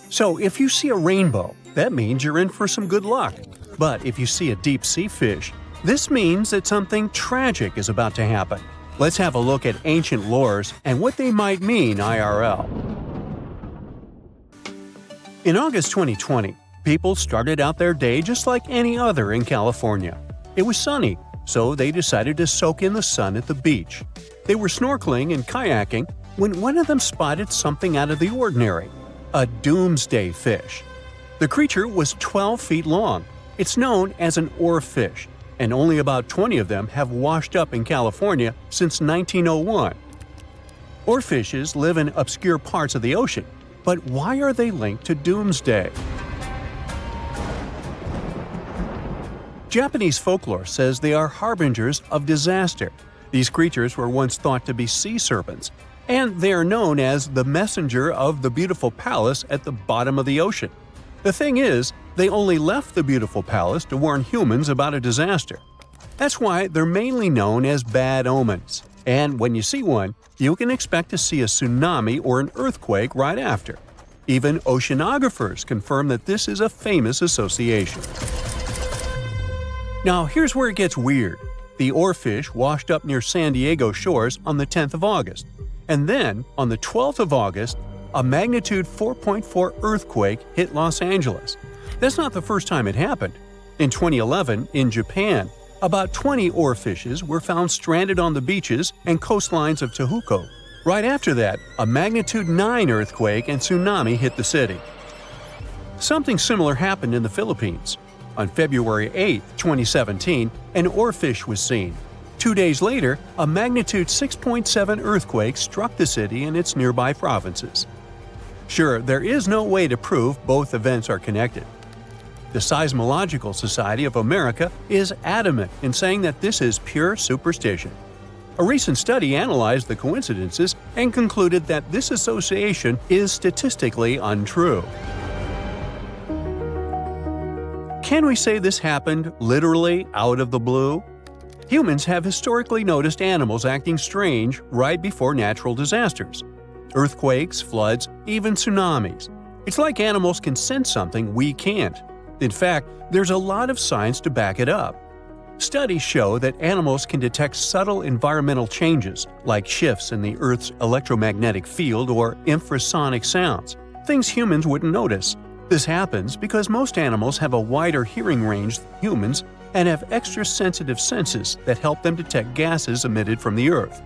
So if you see a rainbow, that means you're in for some good luck. But if you see a deep sea fish, this means that something tragic is about to happen. Let's have a look at ancient lores and what they might mean IRL. In August 2020, people started out their day just like any other in California. It was sunny, so they decided to soak in the sun at the beach. They were snorkeling and kayaking when one of them spotted something out of the ordinary – a doomsday fish. The creature was 12 feet long. It's known as an oarfish, and only about 20 of them have washed up in California since 1901. Oarfishes live in obscure parts of the ocean, but why are they linked to doomsday? Japanese folklore says they are harbingers of disaster. These creatures were once thought to be sea serpents, and they are known as the messenger of the beautiful palace at the bottom of the ocean. The thing is, they only left the beautiful palace to warn humans about a disaster. That's why they're mainly known as bad omens. And when you see one, you can expect to see a tsunami or an earthquake right after. Even oceanographers confirm that this is a famous association. Now here's where it gets weird. The oarfish washed up near San Diego shores on the 10th of August. And then, on the 12th of August, a magnitude 4.4 earthquake hit Los Angeles. That's not the first time it happened. In 2011, in Japan, about 20 oarfishes were found stranded on the beaches and coastlines of Tehuco. Right after that, a magnitude 9 earthquake and tsunami hit the city. Something similar happened in the Philippines. On February 8, 2017, an oarfish was seen. 2 days later, a magnitude 6.7 earthquake struck the city and its nearby provinces. Sure, there is no way to prove both events are connected. The Seismological Society of America is adamant in saying that this is pure superstition. A recent study analyzed the coincidences and concluded that this association is statistically untrue. Can we say this happened literally out of the blue? Humans have historically noticed animals acting strange right before natural disasters. Earthquakes, floods, even tsunamis. It's like animals can sense something we can't. In fact, there's a lot of science to back it up. Studies show that animals can detect subtle environmental changes, like shifts in the Earth's electromagnetic field or infrasonic sounds, things humans wouldn't notice. This happens because most animals have a wider hearing range than humans and have extra sensitive senses that help them detect gases emitted from the Earth.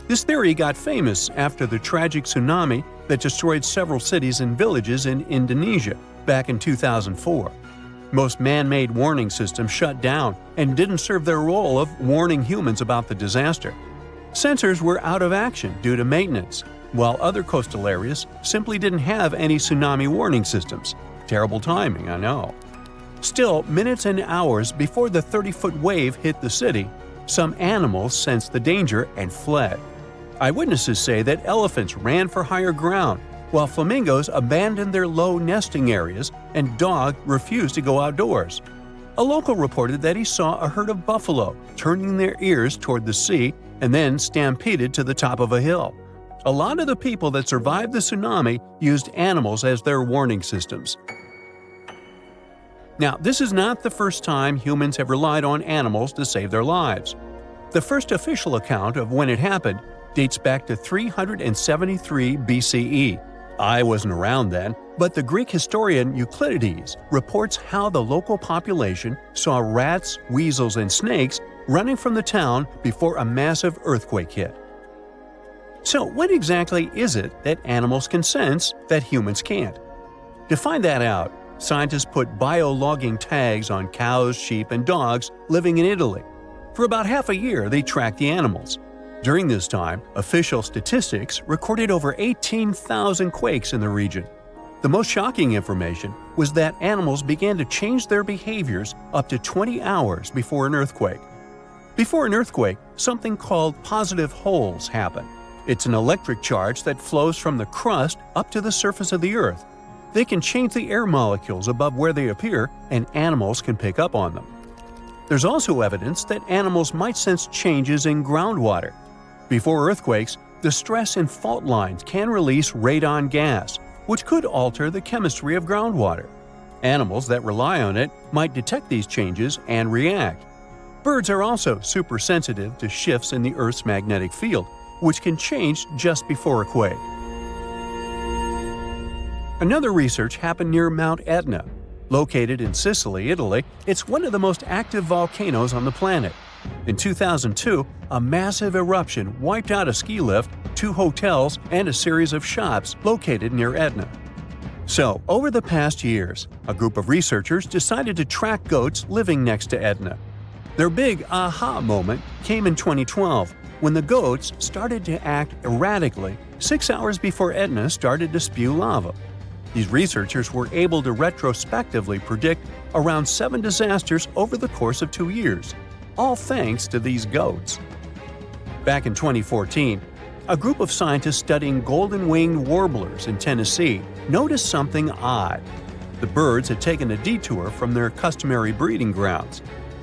This theory got famous after the tragic tsunami that destroyed several cities and villages in Indonesia back in 2004. Most man-made warning systems shut down and didn't serve their role of warning humans about the disaster. Sensors were out of action due to maintenance, while other coastal areas simply didn't have any tsunami warning systems. Terrible timing, I know. Still, minutes and hours before the 30-foot wave hit the city, some animals sensed the danger and fled. Eyewitnesses say that elephants ran for higher ground, while flamingos abandoned their low nesting areas and dogs refused to go outdoors. A local reported that he saw a herd of buffalo turning their ears toward the sea and then stampeded to the top of a hill. A lot of the people that survived the tsunami used animals as their warning systems. Now, this is not the first time humans have relied on animals to save their lives. The first official account of when it happened dates back to 373 BCE. I wasn't around then, but the Greek historian Euclides reports how the local population saw rats, weasels, and snakes running from the town before a massive earthquake hit. So what exactly is it that animals can sense that humans can't? To find that out, scientists put biologging tags on cows, sheep, and dogs living in Italy. For about half a year, they tracked the animals. During this time, official statistics recorded over 18,000 quakes in the region. The most shocking information was that animals began to change their behaviors up to 20 hours before an earthquake. Before an earthquake, something called positive holes happen. It's an electric charge that flows from the crust up to the surface of the Earth. They can change the air molecules above where they appear, and animals can pick up on them. There's also evidence that animals might sense changes in groundwater. Before earthquakes, the stress in fault lines can release radon gas. which could alter the chemistry of groundwater. Animals that rely on it might detect these changes and react. Birds are also super sensitive to shifts in the Earth's magnetic field, which can change just before a quake. Another research happened near Mount Etna. Located in Sicily, Italy, it's one of the most active volcanoes on the planet. In 2002, a massive eruption wiped out a ski lift, 2 hotels, and a series of shops located near Etna. So, over the past years, a group of researchers decided to track goats living next to Etna. Their big aha moment came in 2012, when the goats started to act erratically 6 hours before Etna started to spew lava. These researchers were able to retrospectively predict around 7 disasters over the course of 2 years, all thanks to these goats. Back in 2014, a group of scientists studying golden-winged warblers in Tennessee noticed something odd. The birds had taken a detour from their customary breeding grounds.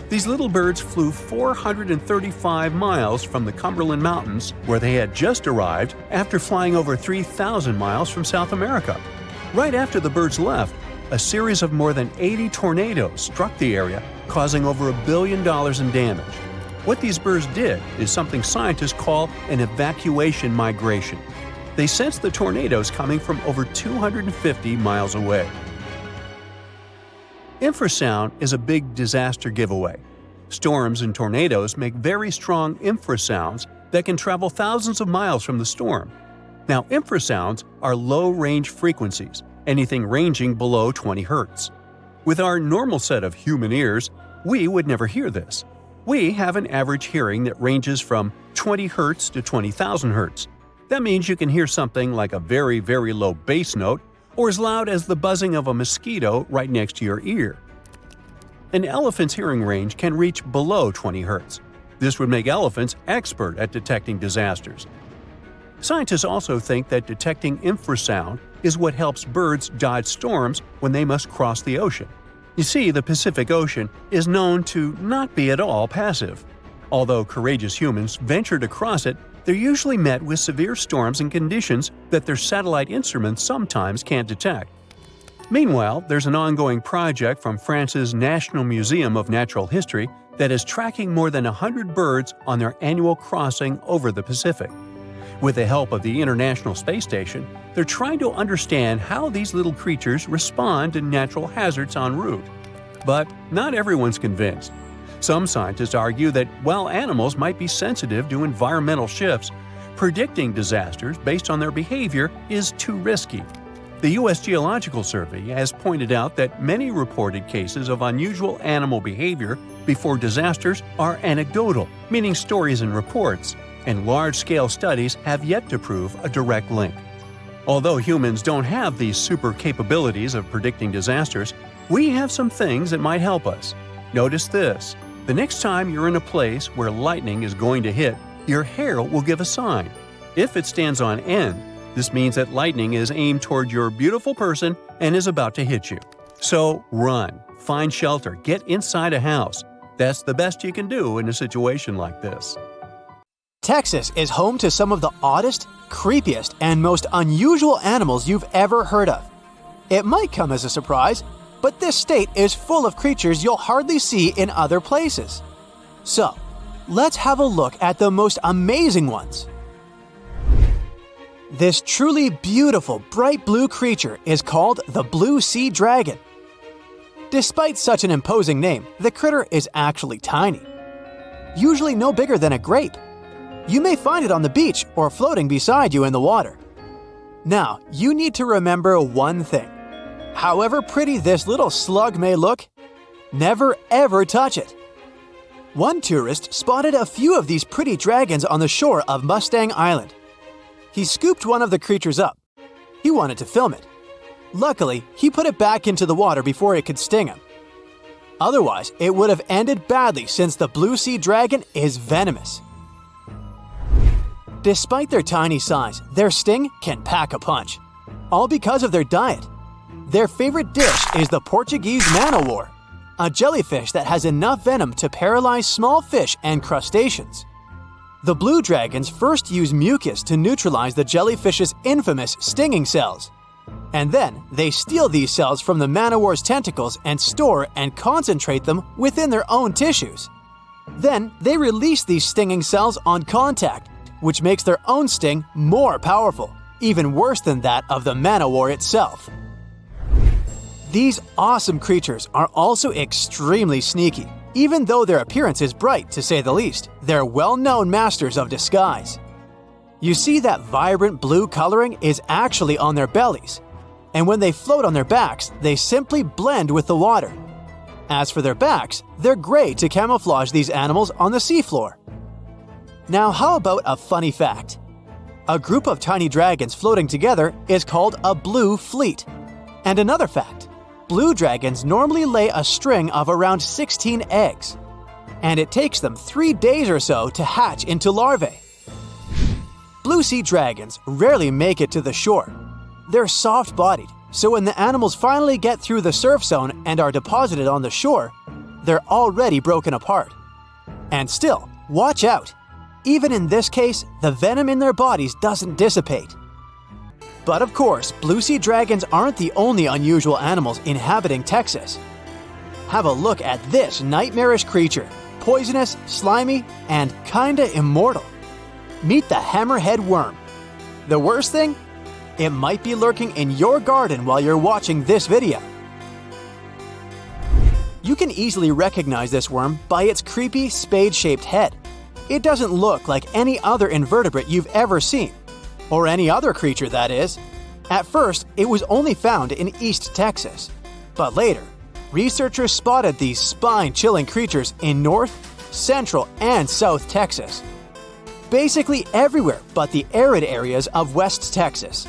These little birds flew 435 miles from the Cumberland Mountains, where they had just arrived after flying over 3,000 miles from South America. Right after the birds left, a series of more than 80 tornadoes struck the area, causing over $1 billion in damage. What these birds did is something scientists call an evacuation migration. They sensed the tornadoes coming from over 250 miles away. Infrasound is a big disaster giveaway. Storms and tornadoes make very strong infrasounds that can travel thousands of miles from the storm. Now, infrasounds are low-range frequencies, anything ranging below 20 Hz. With our normal set of human ears, we would never hear this. We have an average hearing that ranges from 20 Hz to 20,000 Hz. That means you can hear something like a very, very low bass note or as loud as the buzzing of a mosquito right next to your ear. An elephant's hearing range can reach below 20 Hz. This would make elephants expert at detecting disasters. Scientists also think that detecting infrasound is what helps birds dodge storms when they must cross the ocean. You see, the Pacific Ocean is known to not be at all passive. Although courageous humans venture to cross it, they're usually met with severe storms and conditions that their satellite instruments sometimes can't detect. Meanwhile, there's an ongoing project from France's National Museum of Natural History that is tracking more than 100 birds on their annual crossing over the Pacific. With the help of the International Space Station, they're trying to understand how these little creatures respond to natural hazards en route. But not everyone's convinced. Some scientists argue that while animals might be sensitive to environmental shifts, predicting disasters based on their behavior is too risky. The U.S. Geological Survey has pointed out that many reported cases of unusual animal behavior before disasters are anecdotal, meaning stories and reports, and large-scale studies have yet to prove a direct link. Although humans don't have these super capabilities of predicting disasters, we have some things that might help us. Notice this. The next time you're in a place where lightning is going to hit, your hair will give a sign. If it stands on end, this means that lightning is aimed toward your beautiful person and is about to hit you. So run, find shelter, get inside a house. That's the best you can do in a situation like this. Texas is home to some of the oddest, creepiest, and most unusual animals you've ever heard of. It might come as a surprise, but this state is full of creatures you'll hardly see in other places. So, let's have a look at the most amazing ones. This truly beautiful bright blue creature is called the blue sea dragon. Despite such an imposing name, the critter is actually tiny. Usually no bigger than a grape. You may find it on the beach or floating beside you in the water. Now, you need to remember one thing. However pretty this little slug may look, never ever touch it. One tourist spotted a few of these pretty dragons on the shore of Mustang Island. He scooped one of the creatures up. He wanted to film it. Luckily, he put it back into the water before it could sting him. Otherwise, it would have ended badly since the blue sea dragon is venomous. Despite their tiny size, their sting can pack a punch. All because of their diet. Their favorite dish is the Portuguese man-o-war, a jellyfish that has enough venom to paralyze small fish and crustaceans. The blue dragons first use mucus to neutralize the jellyfish's infamous stinging cells. And then they steal these cells from the man-o'-war's tentacles and store and concentrate them within their own tissues. Then they release these stinging cells on contact, which makes their own sting more powerful, even worse than that of the man-o'-war itself. These awesome creatures are also extremely sneaky. Even though their appearance is bright, to say the least, they're well-known masters of disguise. You see that vibrant blue coloring is actually on their bellies, and when they float on their backs, they simply blend with the water. As for their backs, they're gray to camouflage these animals on the seafloor. Now, how about a funny fact? A group of tiny dragons floating together is called a blue fleet. And another fact, blue dragons normally lay a string of around 16 eggs, and it takes them 3 days or so to hatch into larvae. Blue sea dragons rarely make it to the shore. They're soft-bodied, so when the animals finally get through the surf zone and are deposited on the shore, they're already broken apart. And still, watch out! Even in this case, the venom in their bodies doesn't dissipate. But of course, blue sea dragons aren't the only unusual animals inhabiting Texas. Have a look at this nightmarish creature, poisonous, slimy, and kinda immortal. Meet the hammerhead worm. The worst thing? It might be lurking in your garden while you're watching this video. You can easily recognize this worm by its creepy spade-shaped head. It doesn't look like any other invertebrate you've ever seen. Or any other creature, that is. At first, it was only found in East Texas. But later, researchers spotted these spine-chilling creatures in North, Central, and South Texas. Basically everywhere but the arid areas of West Texas.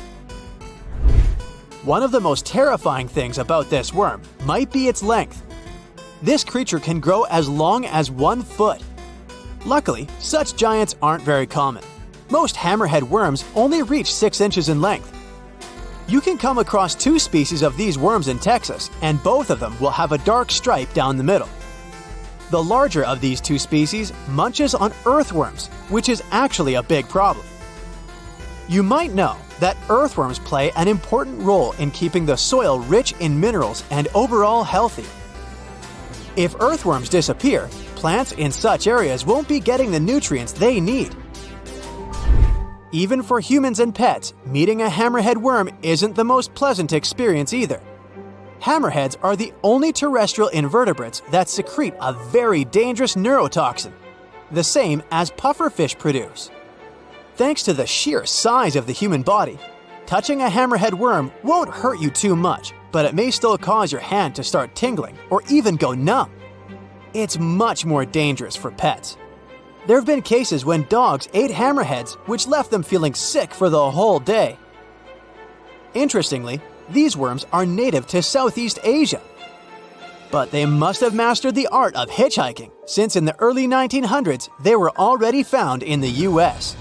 One of the most terrifying things about this worm might be its length. This creature can grow as long as 1 foot. Luckily, such giants aren't very common. Most hammerhead worms only reach 6 inches in length. You can come across 2 species of these worms in Texas, and both of them will have a dark stripe down the middle. The larger of these 2 species munches on earthworms, which is actually a big problem. You might know that earthworms play an important role in keeping the soil rich in minerals and overall healthy. If earthworms disappear, plants in such areas won't be getting the nutrients they need. Even for humans and pets, meeting a hammerhead worm isn't the most pleasant experience either. Hammerheads are the only terrestrial invertebrates that secrete a very dangerous neurotoxin, the same as pufferfish produce. Thanks to the sheer size of the human body, touching a hammerhead worm won't hurt you too much, but it may still cause your hand to start tingling or even go numb. It's much more dangerous for pets. There have been cases when dogs ate hammerheads, which left them feeling sick for the whole day. Interestingly, these worms are native to Southeast Asia. But they must have mastered the art of hitchhiking, since in the early 1900s they were already found in the US.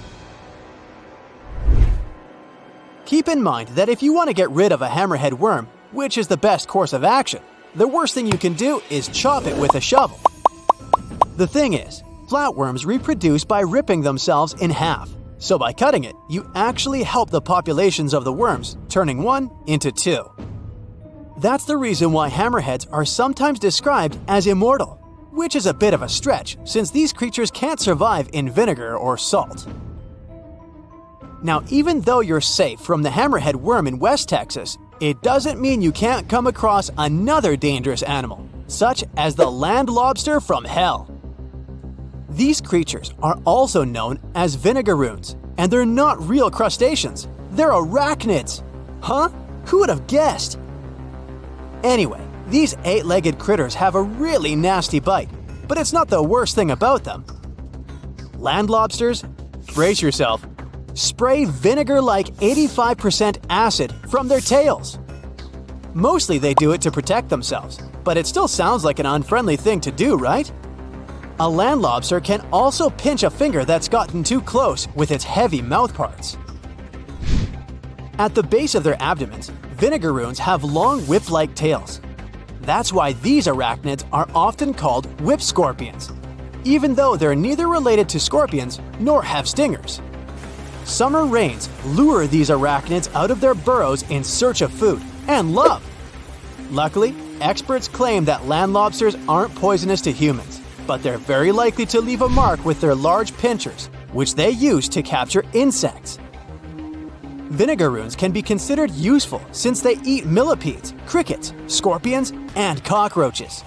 Keep in mind that if you want to get rid of a hammerhead worm, which is the best course of action, the worst thing you can do is chop it with a shovel. The thing is, flatworms reproduce by ripping themselves in half, so by cutting it, you actually help the populations of the worms, turning 1 into 2. That's the reason why hammerheads are sometimes described as immortal, which is a bit of a stretch since these creatures can't survive in vinegar or salt. Now, even though you're safe from the hammerhead worm in West Texas, it doesn't mean you can't come across another dangerous animal, such as the land lobster from hell. These creatures are also known as vinegaroons, and they're not real crustaceans, they're arachnids. Huh? Who would have guessed? Anyway, these 8-legged critters have a really nasty bite, but it's not the worst thing about them. Land lobsters? Brace yourself. Spray vinegar-like 85% acid from their tails. Mostly they do it to protect themselves, but it still sounds like an unfriendly thing to do, right? A land lobster can also pinch a finger that's gotten too close with its heavy mouth parts. At the base of their abdomens, vinegaroons have long whip-like tails. That's why these arachnids are often called whip scorpions, even though they're neither related to scorpions nor have stingers. Summer rains lure these arachnids out of their burrows in search of food and love. Luckily, experts claim that land lobsters aren't poisonous to humans, but they're very likely to leave a mark with their large pinchers, which they use to capture insects. Vinegaroons can be considered useful since they eat millipedes, crickets, scorpions, and cockroaches.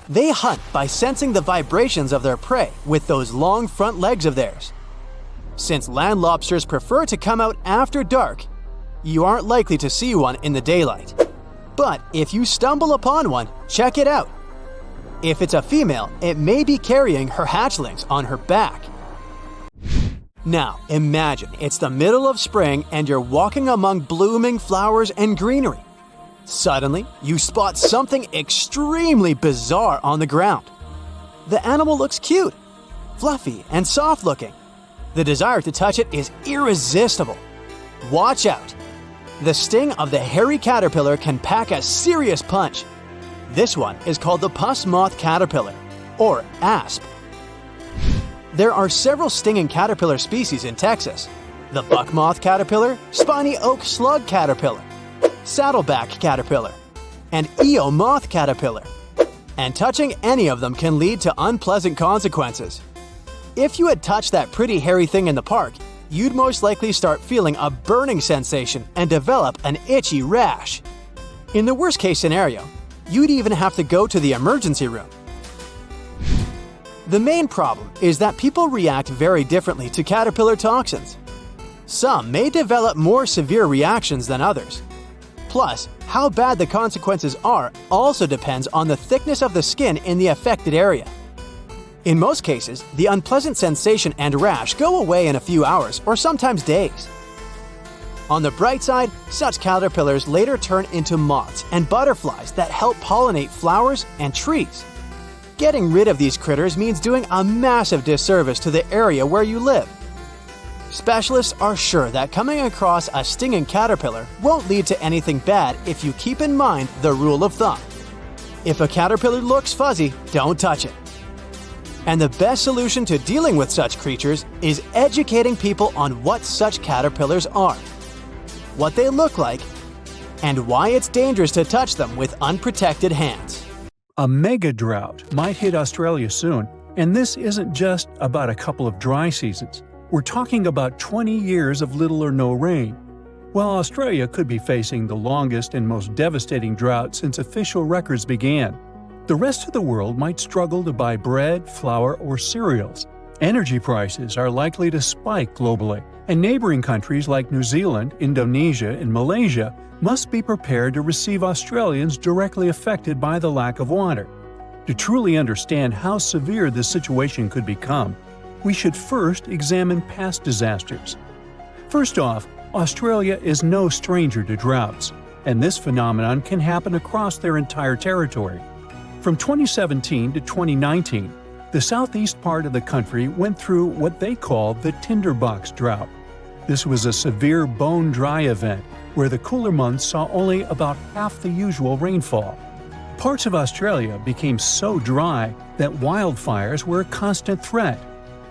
They hunt by sensing the vibrations of their prey with those long front legs of theirs. Since land lobsters prefer to come out after dark, you aren't likely to see one in the daylight. But if you stumble upon one, check it out. If it's a female, it may be carrying her hatchlings on her back. Now, imagine it's the middle of spring and you're walking among blooming flowers and greenery. Suddenly, you spot something extremely bizarre on the ground. The animal looks cute, fluffy, and soft-looking. The desire to touch it is irresistible. Watch out! The sting of the hairy caterpillar can pack a serious punch. This one is called the puss moth caterpillar, or asp. There are several stinging caterpillar species in Texas: the buck moth caterpillar, spiny oak slug caterpillar, saddleback caterpillar, and eo moth caterpillar. And touching any of them can lead to unpleasant consequences. If you had touched that pretty hairy thing in the park, you'd most likely start feeling a burning sensation and develop an itchy rash. In the worst-case scenario, you'd even have to go to the emergency room. The main problem is that people react very differently to caterpillar toxins. Some may develop more severe reactions than others. Plus, how bad the consequences are also depends on the thickness of the skin in the affected area. In most cases, the unpleasant sensation and rash go away in a few hours or sometimes days. On the bright side, such caterpillars later turn into moths and butterflies that help pollinate flowers and trees. Getting rid of these critters means doing a massive disservice to the area where you live. Specialists are sure that coming across a stinging caterpillar won't lead to anything bad if you keep in mind the rule of thumb. If a caterpillar looks fuzzy, don't touch it. And the best solution to dealing with such creatures is educating people on what such caterpillars are, what they look like, and why it's dangerous to touch them with unprotected hands. A mega drought might hit Australia soon, and this isn't just about a couple of dry seasons. We're talking about 20 years of little or no rain. While Australia could be facing the longest and most devastating drought since official records began, the rest of the world might struggle to buy bread, flour, or cereals. Energy prices are likely to spike globally, and neighboring countries like New Zealand, Indonesia, and Malaysia must be prepared to receive Australians directly affected by the lack of water. To truly understand how severe this situation could become, we should first examine past disasters. First off, Australia is no stranger to droughts, and this phenomenon can happen across their entire territory. From 2017 to 2019, the southeast part of the country went through what they call the tinderbox drought. This was a severe bone-dry event where the cooler months saw only about half the usual rainfall. Parts of Australia became so dry that wildfires were a constant threat.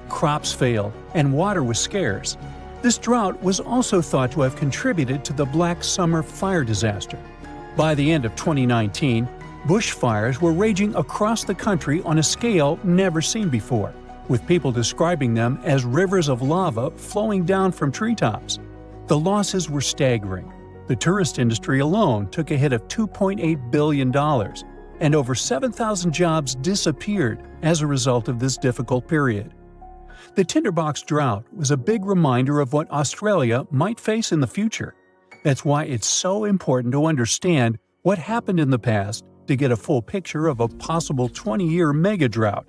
Crops failed, and water was scarce. This drought was also thought to have contributed to the Black Summer fire disaster. By the end of 2019, bushfires were raging across the country on a scale never seen before, with people describing them as rivers of lava flowing down from treetops. The losses were staggering. The tourist industry alone took a hit of $2.8 billion, and over 7,000 jobs disappeared as a result of this difficult period. The tinderbox drought was a big reminder of what Australia might face in the future. That's why it's so important to understand what happened in the past to get a full picture of a possible 20-year mega drought.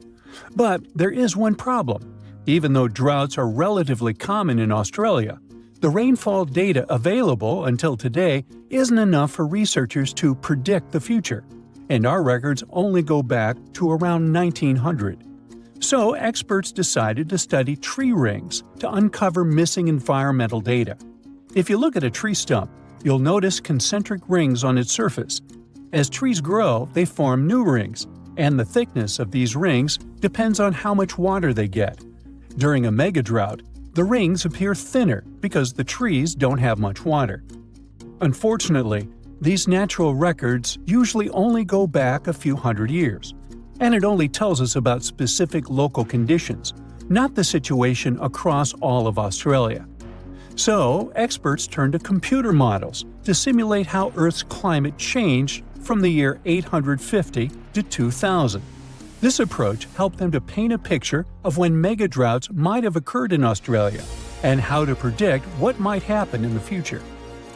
But there is one problem. Even though droughts are relatively common in Australia, the rainfall data available until today isn't enough for researchers to predict the future, and our records only go back to around 1900. So experts decided to study tree rings to uncover missing environmental data. If you look at a tree stump, you'll notice concentric rings on its surface. As trees grow, they form new rings, and the thickness of these rings depends on how much water they get. During a mega drought, The rings appear thinner because the trees don't have much water. Unfortunately, these natural records usually only go back a few hundred years, and it only tells us about specific local conditions, not the situation across all of Australia. So, experts turn to computer models to simulate how Earth's climate changed from the year 850 to 2000. This approach helped them to paint a picture of when megadroughts might have occurred in Australia and how to predict what might happen in the future.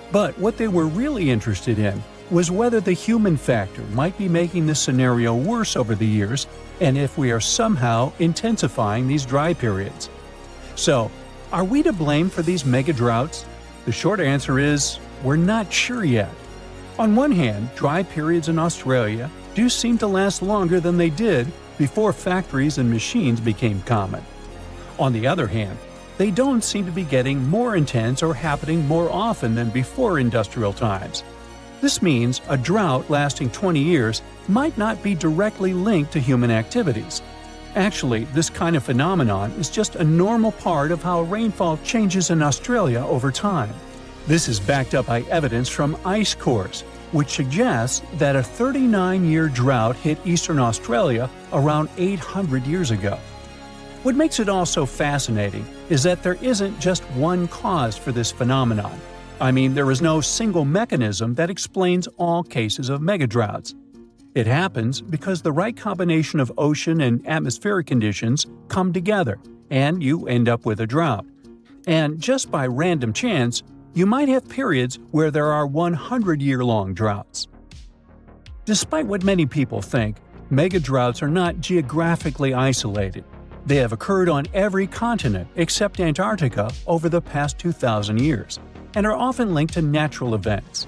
But what they were really interested in was whether the human factor might be making this scenario worse over the years and if we are somehow intensifying these dry periods. So, are we to blame for these megadroughts? The short answer is, we're not sure yet. On one hand, dry periods in Australia do seem to last longer than they did before factories and machines became common. On the other hand, they don't seem to be getting more intense or happening more often than before industrial times. This means a drought lasting 20 years might not be directly linked to human activities. Actually, this kind of phenomenon is just a normal part of how rainfall changes in Australia over time. This is backed up by evidence from ice cores, which suggests that a 39-year drought hit eastern Australia around 800 years ago. What makes it all so fascinating is that there isn't just one cause for this phenomenon. I mean, there is no single mechanism that explains all cases of megadroughts. It happens because the right combination of ocean and atmospheric conditions come together, and you end up with a drought. And just by random chance, you might have periods where there are 100-year-long droughts. Despite what many people think, megadroughts are not geographically isolated. They have occurred on every continent except Antarctica over the past 2,000 years, and are often linked to natural events.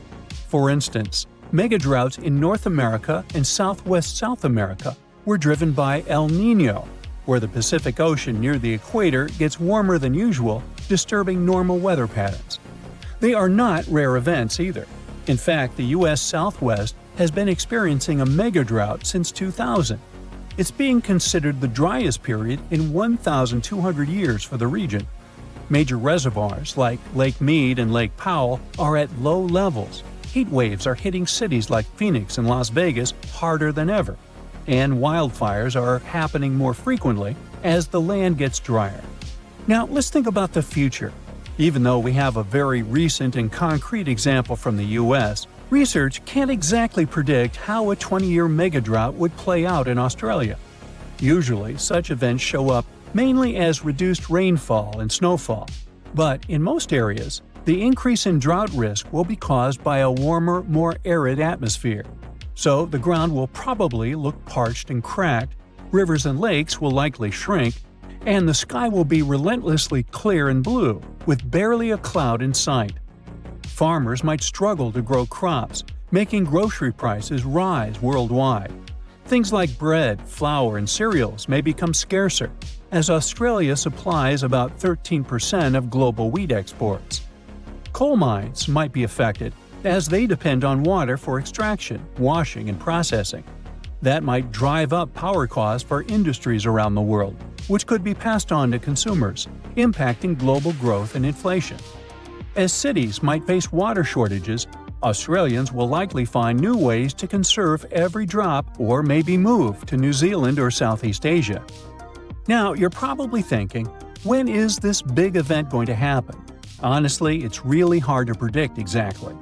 For instance, megadroughts in North America and Southwest South America were driven by El Niño, where the Pacific Ocean near the equator gets warmer than usual, disturbing normal weather patterns. They are not rare events either. In fact, the U.S. Southwest has been experiencing a megadrought since 2000. It's being considered the driest period in 1,200 years for the region. Major reservoirs like Lake Mead and Lake Powell are at low levels. Heat waves are hitting cities like Phoenix and Las Vegas harder than ever, and wildfires are happening more frequently as the land gets drier. Now, let's think about the future. Even though we have a very recent and concrete example from the U.S., research can't exactly predict how a 20-year megadrought would play out in Australia. Usually, such events show up mainly as reduced rainfall and snowfall, but in most areas, the increase in drought risk will be caused by a warmer, more arid atmosphere. So the ground will probably look parched and cracked, rivers and lakes will likely shrink, and the sky will be relentlessly clear and blue, with barely a cloud in sight. Farmers might struggle to grow crops, making grocery prices rise worldwide. Things like bread, flour, and cereals may become scarcer, as Australia supplies about 13% of global wheat exports. Coal mines might be affected, as they depend on water for extraction, washing, and processing. That might drive up power costs for industries around the world, which could be passed on to consumers, impacting global growth and inflation. As cities might face water shortages, Australians will likely find new ways to conserve every drop or maybe move to New Zealand or Southeast Asia. Now, you're probably thinking, when is this big event going to happen? Honestly, it's really hard to predict exactly.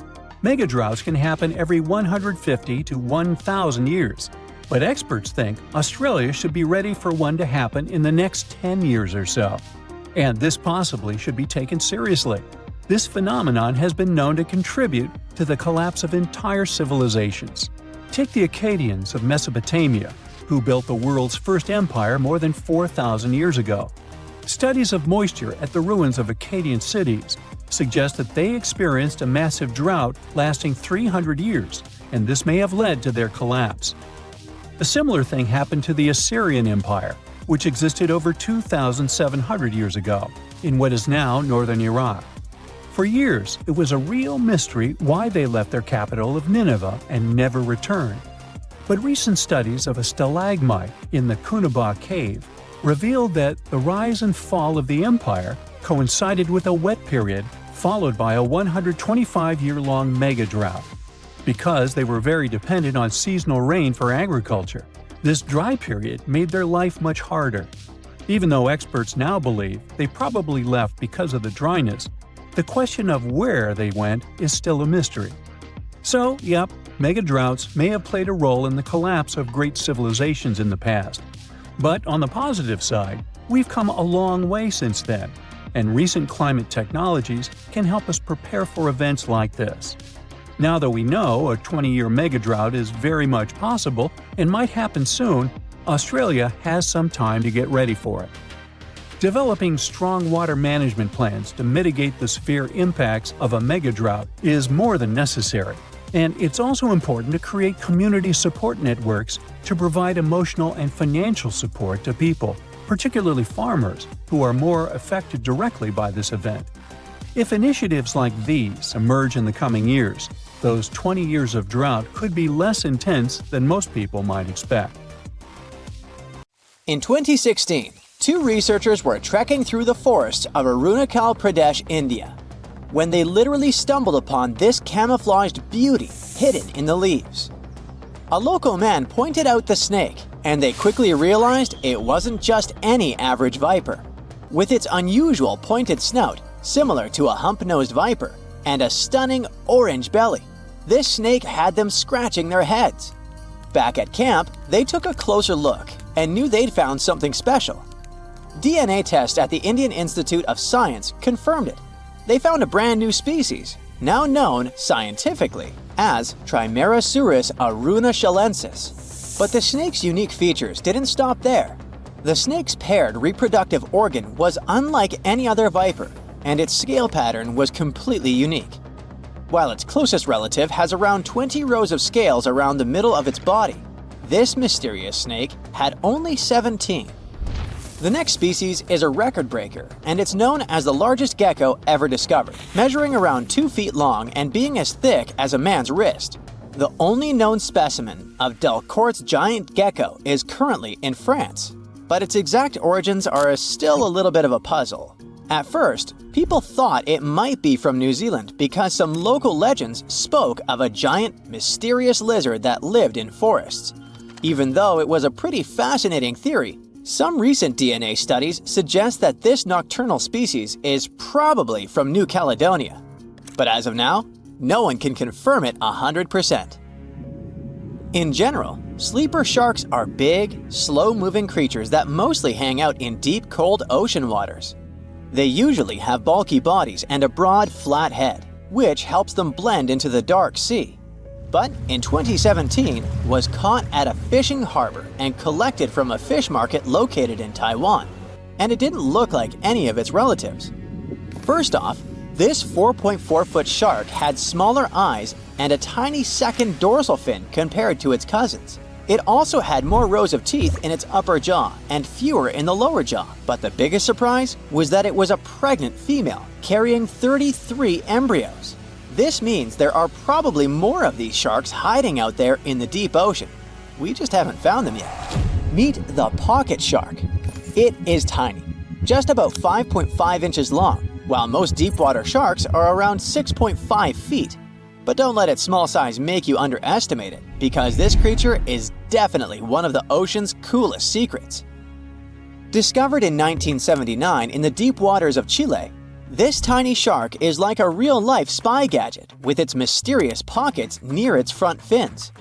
Megadroughts can happen every 150 to 1,000 years, but experts think Australia should be ready for one to happen in the next 10 years or so. And this possibly should be taken seriously. This phenomenon has been known to contribute to the collapse of entire civilizations. Take the Akkadians of Mesopotamia, who built the world's first empire more than 4,000 years ago. Studies of moisture at the ruins of Akkadian cities suggest that they experienced a massive drought lasting 300 years, and this may have led to their collapse. A similar thing happened to the Assyrian Empire, which existed over 2,700 years ago, in what is now northern Iraq. For years, it was a real mystery why they left their capital of Nineveh and never returned. But recent studies of a stalagmite in the Cunaba cave revealed that the rise and fall of the empire coincided with a wet period followed by a 125-year-long mega drought. Because they were very dependent on seasonal rain for agriculture, this dry period made their life much harder. Even though experts now believe they probably left because of the dryness, the question of where they went is still a mystery. So, yep, mega droughts may have played a role in the collapse of great civilizations in the past. But on the positive side, we've come a long way since then, and recent climate technologies can help us prepare for events like this. Now that we know a 20-year megadrought is very much possible and might happen soon, Australia has some time to get ready for it. Developing strong water management plans to mitigate the severe impacts of a megadrought is more than necessary, and it's also important to create community support networks to provide emotional and financial support to people, particularly farmers, who are more affected directly by this event. If initiatives like these emerge in the coming years, those 20 years of drought could be less intense than most people might expect. In 2016, two researchers were trekking through the forests of Arunachal Pradesh, India, when they literally stumbled upon this camouflaged beauty hidden in the leaves. A local man pointed out the snake, and they quickly realized it wasn't just any average viper. With its unusual pointed snout, similar to a hump-nosed viper, and a stunning orange belly, this snake had them scratching their heads. Back at camp, they took a closer look and knew they'd found something special. DNA tests at the Indian Institute of Science confirmed it. They found a brand new species, now known scientifically as Trimeresurus arunachalensis. But the snake's unique features didn't stop there. The snake's paired reproductive organ was unlike any other viper, and its scale pattern was completely unique. While its closest relative has around 20 rows of scales around the middle of its body, this mysterious snake had only 17. The next species is a record breaker, and it's known as the largest gecko ever discovered, measuring around 2 feet long and being as thick as a man's wrist. The only known specimen of Delcourt's giant gecko is currently in France, but its exact origins are still a little bit of a puzzle. At first, people thought it might be from New Zealand because some local legends spoke of a giant, mysterious lizard that lived in forests. Even though it was a pretty fascinating theory, some recent DNA studies suggest that this nocturnal species is probably from New Caledonia. But as of now, no one can confirm it 100%. In general, sleeper sharks are big, slow-moving creatures that mostly hang out in deep, cold ocean waters. They usually have bulky bodies and a broad, flat head, which helps them blend into the dark sea. But in 2017, was caught at a fishing harbor and collected from a fish market located in Taiwan, and it didn't look like any of its relatives. First off, this 4.4-foot shark had smaller eyes and a tiny second dorsal fin compared to its cousins. It also had more rows of teeth in its upper jaw and fewer in the lower jaw. But the biggest surprise was that it was a pregnant female, carrying 33 embryos. This means there are probably more of these sharks hiding out there in the deep ocean. We just haven't found them yet. Meet the pocket shark. It is tiny, just about 5.5 inches long, while most deepwater sharks are around 6.5 feet. But don't let its small size make you underestimate it, because this creature is definitely one of the ocean's coolest secrets. Discovered in 1979 in the deep waters of Chile, this tiny shark is like a real-life spy gadget with its mysterious pockets near its front fins.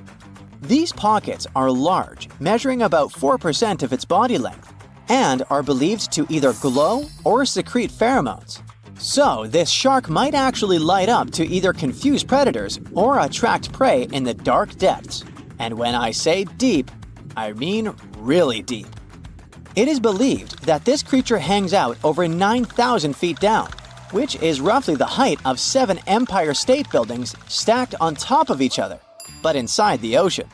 These pockets are large, measuring about 4% of its body length, and are believed to either glow or secrete pheromones. So, this shark might actually light up to either confuse predators or attract prey in the dark depths. And when I say deep, I mean really deep. It is believed that this creature hangs out over 9,000 feet down, which is roughly the height of 7 Empire State Buildings stacked on top of each other, but inside the ocean.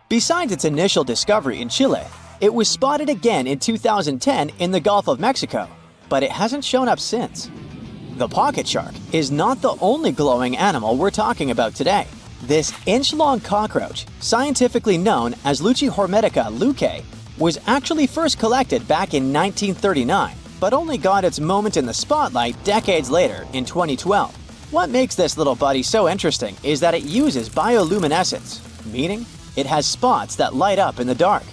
Besides its initial discovery in Chile, it was spotted again in 2010 in the Gulf of Mexico, but it hasn't shown up since. The pocket shark is not the only glowing animal we're talking about today. This inch-long cockroach, scientifically known as Luchihormetica lucae, was actually first collected back in 1939 but only got its moment in the spotlight decades later in 2012. What makes this little buddy so interesting is that it uses bioluminescence, meaning it has spots that light up in the dark.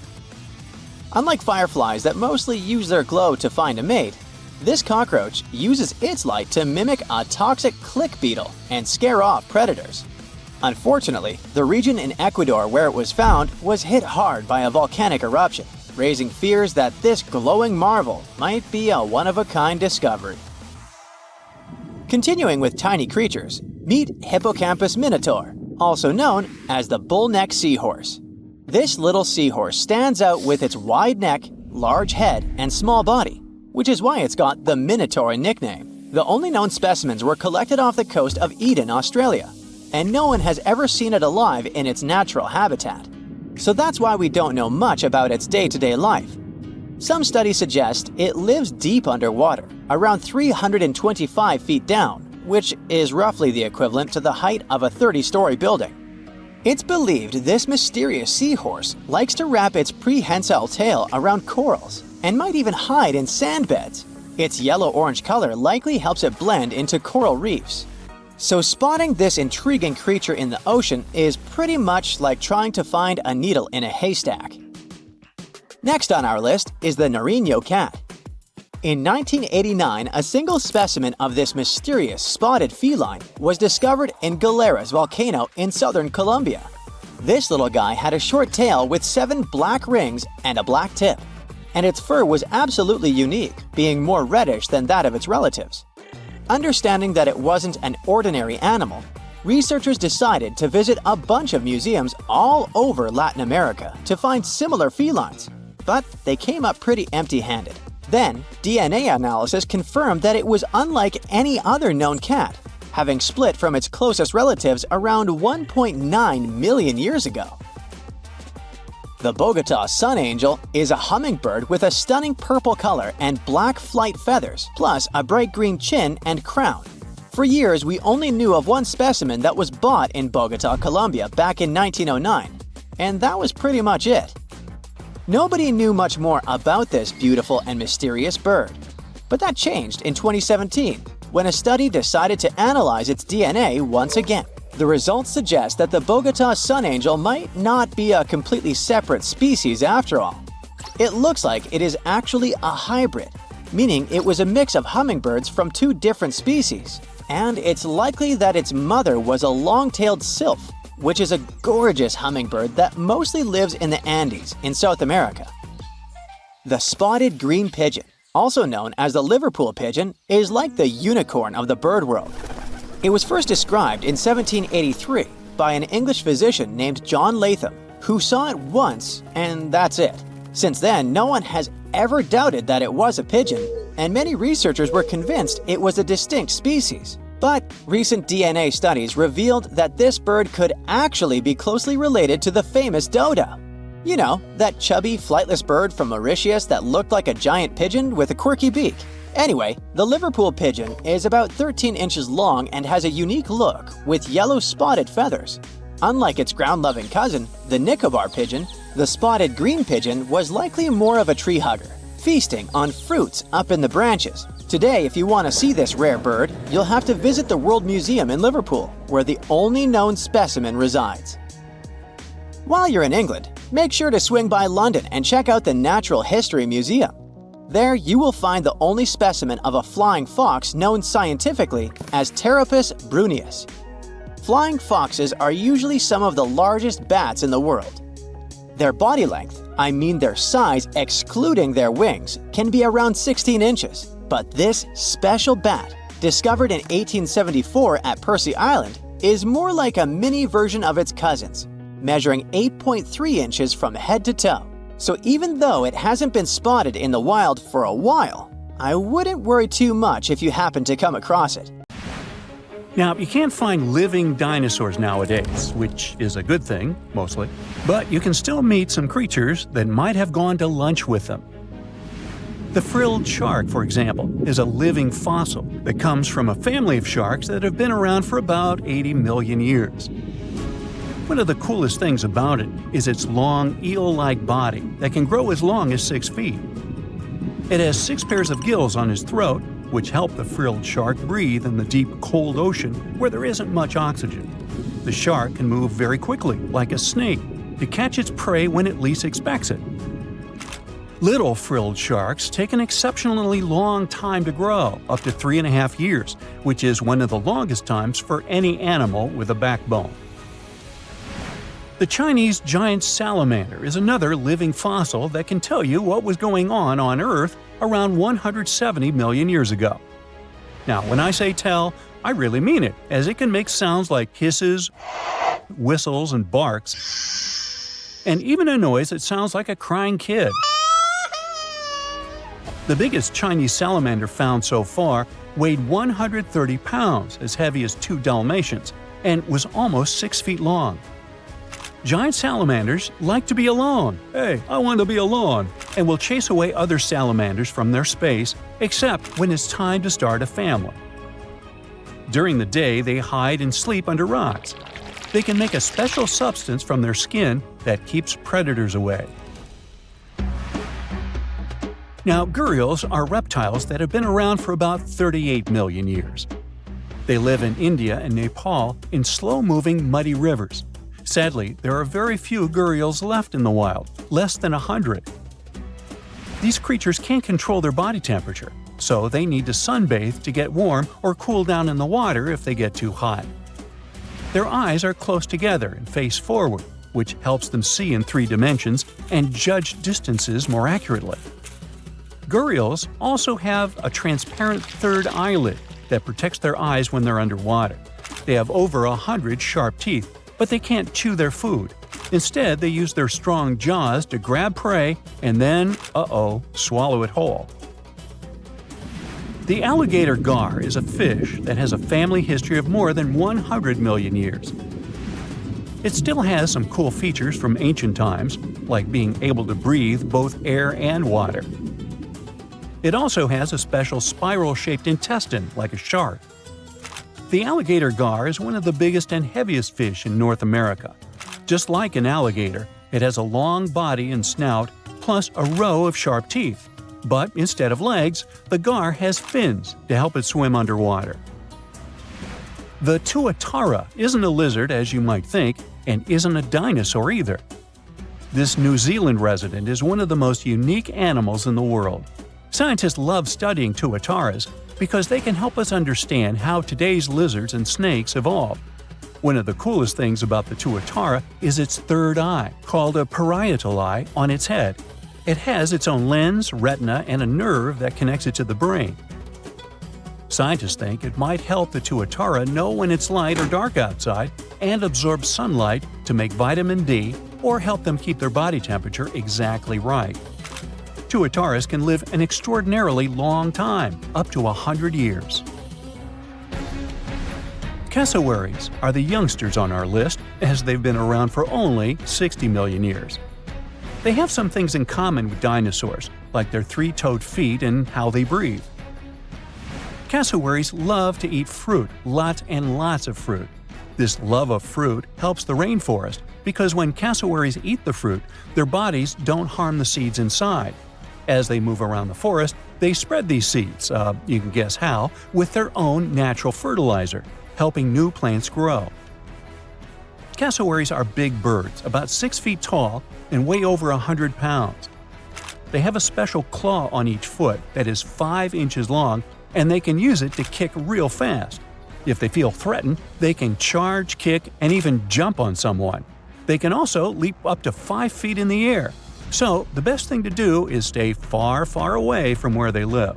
Unlike fireflies that mostly use their glow to find a mate, this cockroach uses its light to mimic a toxic click beetle and scare off predators. Unfortunately, the region in Ecuador where it was found was hit hard by a volcanic eruption, raising fears that this glowing marvel might be a one-of-a-kind discovery. Continuing with tiny creatures, meet Hippocampus minotaur, also known as the bull-neck seahorse. This little seahorse stands out with its wide neck, large head, and small body, which is why it's got the Minotaur nickname. The only known specimens were collected off the coast of Eden, Australia, and no one has ever seen it alive in its natural habitat. So that's why we don't know much about its day-to-day life. Some studies suggest it lives deep underwater, around 325 feet down, which is roughly the equivalent to the height of a 30-story building. It's believed this mysterious seahorse likes to wrap its prehensile tail around corals and might even hide in sand beds. Its yellow-orange color likely helps it blend into coral reefs. So spotting this intriguing creature in the ocean is pretty much like trying to find a needle in a haystack. Next on our list is the Nariño cat. In 1989, a single specimen of this mysterious spotted feline was discovered in Galeras volcano in southern Colombia. This little guy had a short tail with 7 black rings and a black tip, and its fur was absolutely unique, being more reddish than that of its relatives. Understanding that it wasn't an ordinary animal, researchers decided to visit a bunch of museums all over Latin America to find similar felines, but they came up pretty empty-handed. Then, DNA analysis confirmed that it was unlike any other known cat, having split from its closest relatives around 1.9 million years ago. The Bogota sun angel is a hummingbird with a stunning purple color and black flight feathers, plus a bright green chin and crown. For years, we only knew of one specimen that was bought in Bogota, Colombia back in 1909, and that was pretty much it. Nobody knew much more about this beautiful and mysterious bird. But that changed in 2017, when a study decided to analyze its DNA once again. The results suggest that the Bogota sun angel might not be a completely separate species after all. It looks like it is actually a hybrid, meaning it was a mix of hummingbirds from 2 different species. And it's likely that its mother was a long-tailed sylph, which is a gorgeous hummingbird that mostly lives in the Andes in South America. The spotted green pigeon, also known as the Liverpool pigeon, is like the unicorn of the bird world. It was first described in 1783 by an English physician named John Latham, who saw it once and that's it. Since then, no one has ever doubted that it was a pigeon, and many researchers were convinced it was a distinct species. But recent DNA studies revealed that this bird could actually be closely related to the famous dodo. You know, that chubby, flightless bird from Mauritius that looked like a giant pigeon with a quirky beak. Anyway, the Liverpool pigeon is about 13 inches long and has a unique look with yellow spotted feathers. Unlike its ground-loving cousin, the Nicobar pigeon, the spotted green pigeon was likely more of a tree hugger, feasting on fruits up in the branches. Today, if you want to see this rare bird, you'll have to visit the World Museum in Liverpool, where the only known specimen resides. While you're in England, make sure to swing by London and check out the Natural History Museum. There, you will find the only specimen of a flying fox known scientifically as Pteropus bruneus. Flying foxes are usually some of the largest bats in the world. Their body length, I mean their size excluding their wings, can be around 16 inches. But this special bat, discovered in 1874 at Percy Island, is more like a mini version of its cousins, measuring 8.3 inches from head to toe. So even though it hasn't been spotted in the wild for a while, I wouldn't worry too much if you happen to come across it. Now, you can't find living dinosaurs nowadays, which is a good thing, mostly, but you can still meet some creatures that might have gone to lunch with them. The frilled shark, for example, is a living fossil that comes from a family of sharks that have been around for about 80 million years. One of the coolest things about it is its long, eel-like body that can grow as long as 6 feet. It has 6 pairs of gills on his throat, which help the frilled shark breathe in the deep, cold ocean where there isn't much oxygen. The shark can move very quickly, like a snake, to catch its prey when it least expects it. Little frilled sharks take an exceptionally long time to grow, up to 3.5 years, which is one of the longest times for any animal with a backbone. The Chinese giant salamander is another living fossil that can tell you what was going on Earth around 170 million years ago. Now, when I say tell, I really mean it, as it can make sounds like hisses, whistles, and barks, and even a noise that sounds like a crying kid. The biggest Chinese salamander found so far weighed 130 pounds, as heavy as 2 Dalmatians, and was almost 6 feet long. Giant salamanders like to be alone. Hey, I want to be alone. And will chase away other salamanders from their space, except when it's time to start a family. During the day, they hide and sleep under rocks. They can make a special substance from their skin that keeps predators away. Now, gharials are reptiles that have been around for about 38 million years. They live in India and Nepal in slow-moving, muddy rivers. Sadly, there are very few gharials left in the wild, less than 100. These creatures can't control their body temperature, so they need to sunbathe to get warm or cool down in the water if they get too hot. Their eyes are close together and face forward, which helps them see in 3 dimensions and judge distances more accurately. Gharials also have a transparent third eyelid that protects their eyes when they're underwater. They have over 100 sharp teeth, but they can't chew their food. Instead, they use their strong jaws to grab prey and then, swallow it whole. The alligator gar is a fish that has a family history of more than 100 million years. It still has some cool features from ancient times, like being able to breathe both air and water. It also has a special spiral-shaped intestine, like a shark. The alligator gar is one of the biggest and heaviest fish in North America. Just like an alligator, it has a long body and snout, plus a row of sharp teeth. But instead of legs, the gar has fins to help it swim underwater. The tuatara isn't a lizard as you might think, and isn't a dinosaur either. This New Zealand resident is one of the most unique animals in the world. Scientists love studying tuataras because they can help us understand how today's lizards and snakes evolved. One of the coolest things about the tuatara is its third eye, called a parietal eye, on its head. It has its own lens, retina, and a nerve that connects it to the brain. Scientists think it might help the tuatara know when it's light or dark outside and absorb sunlight to make vitamin D or help them keep their body temperature exactly right. Tuataras can live an extraordinarily long time, up to 100 years. Cassowaries are the youngsters on our list, as they've been around for only 60 million years. They have some things in common with dinosaurs, like their 3-toed feet and how they breathe. Cassowaries love to eat fruit, lots and lots of fruit. This love of fruit helps the rainforest, because when cassowaries eat the fruit, their bodies don't harm the seeds inside. As they move around the forest, they spread these seeds, you can guess how, with their own natural fertilizer, helping new plants grow. Cassowaries are big birds, about 6 feet tall and weigh over 100 pounds. They have a special claw on each foot that is 5 inches long, and they can use it to kick real fast. If they feel threatened, they can charge, kick, and even jump on someone. They can also leap up to 5 feet in the air. So, the best thing to do is stay far, far away from where they live.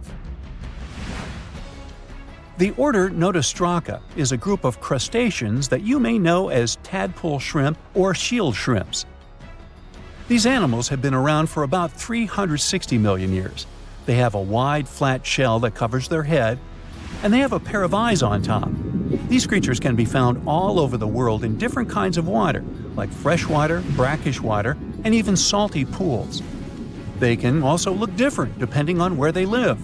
The order Notostraca is a group of crustaceans that you may know as tadpole shrimp or shield shrimps. These animals have been around for about 360 million years. They have a wide, flat shell that covers their head, and they have a pair of eyes on top. These creatures can be found all over the world in different kinds of water, like freshwater, brackish water, and even salty pools. They can also look different depending on where they live.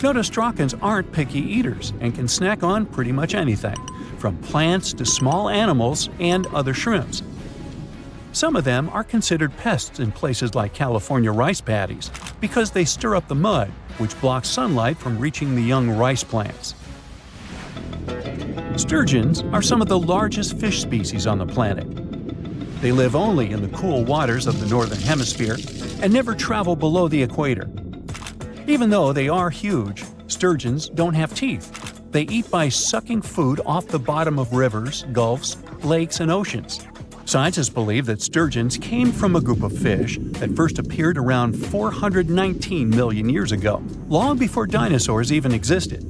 Notostracans aren't picky eaters and can snack on pretty much anything, from plants to small animals and other shrimps. Some of them are considered pests in places like California rice paddies because they stir up the mud, which blocks sunlight from reaching the young rice plants. Sturgeons are some of the largest fish species on the planet. They live only in the cool waters of the northern hemisphere and never travel below the equator. Even though they are huge, sturgeons don't have teeth. They eat by sucking food off the bottom of rivers, gulfs, lakes, and oceans. Scientists believe that sturgeons came from a group of fish that first appeared around 419 million years ago, long before dinosaurs even existed.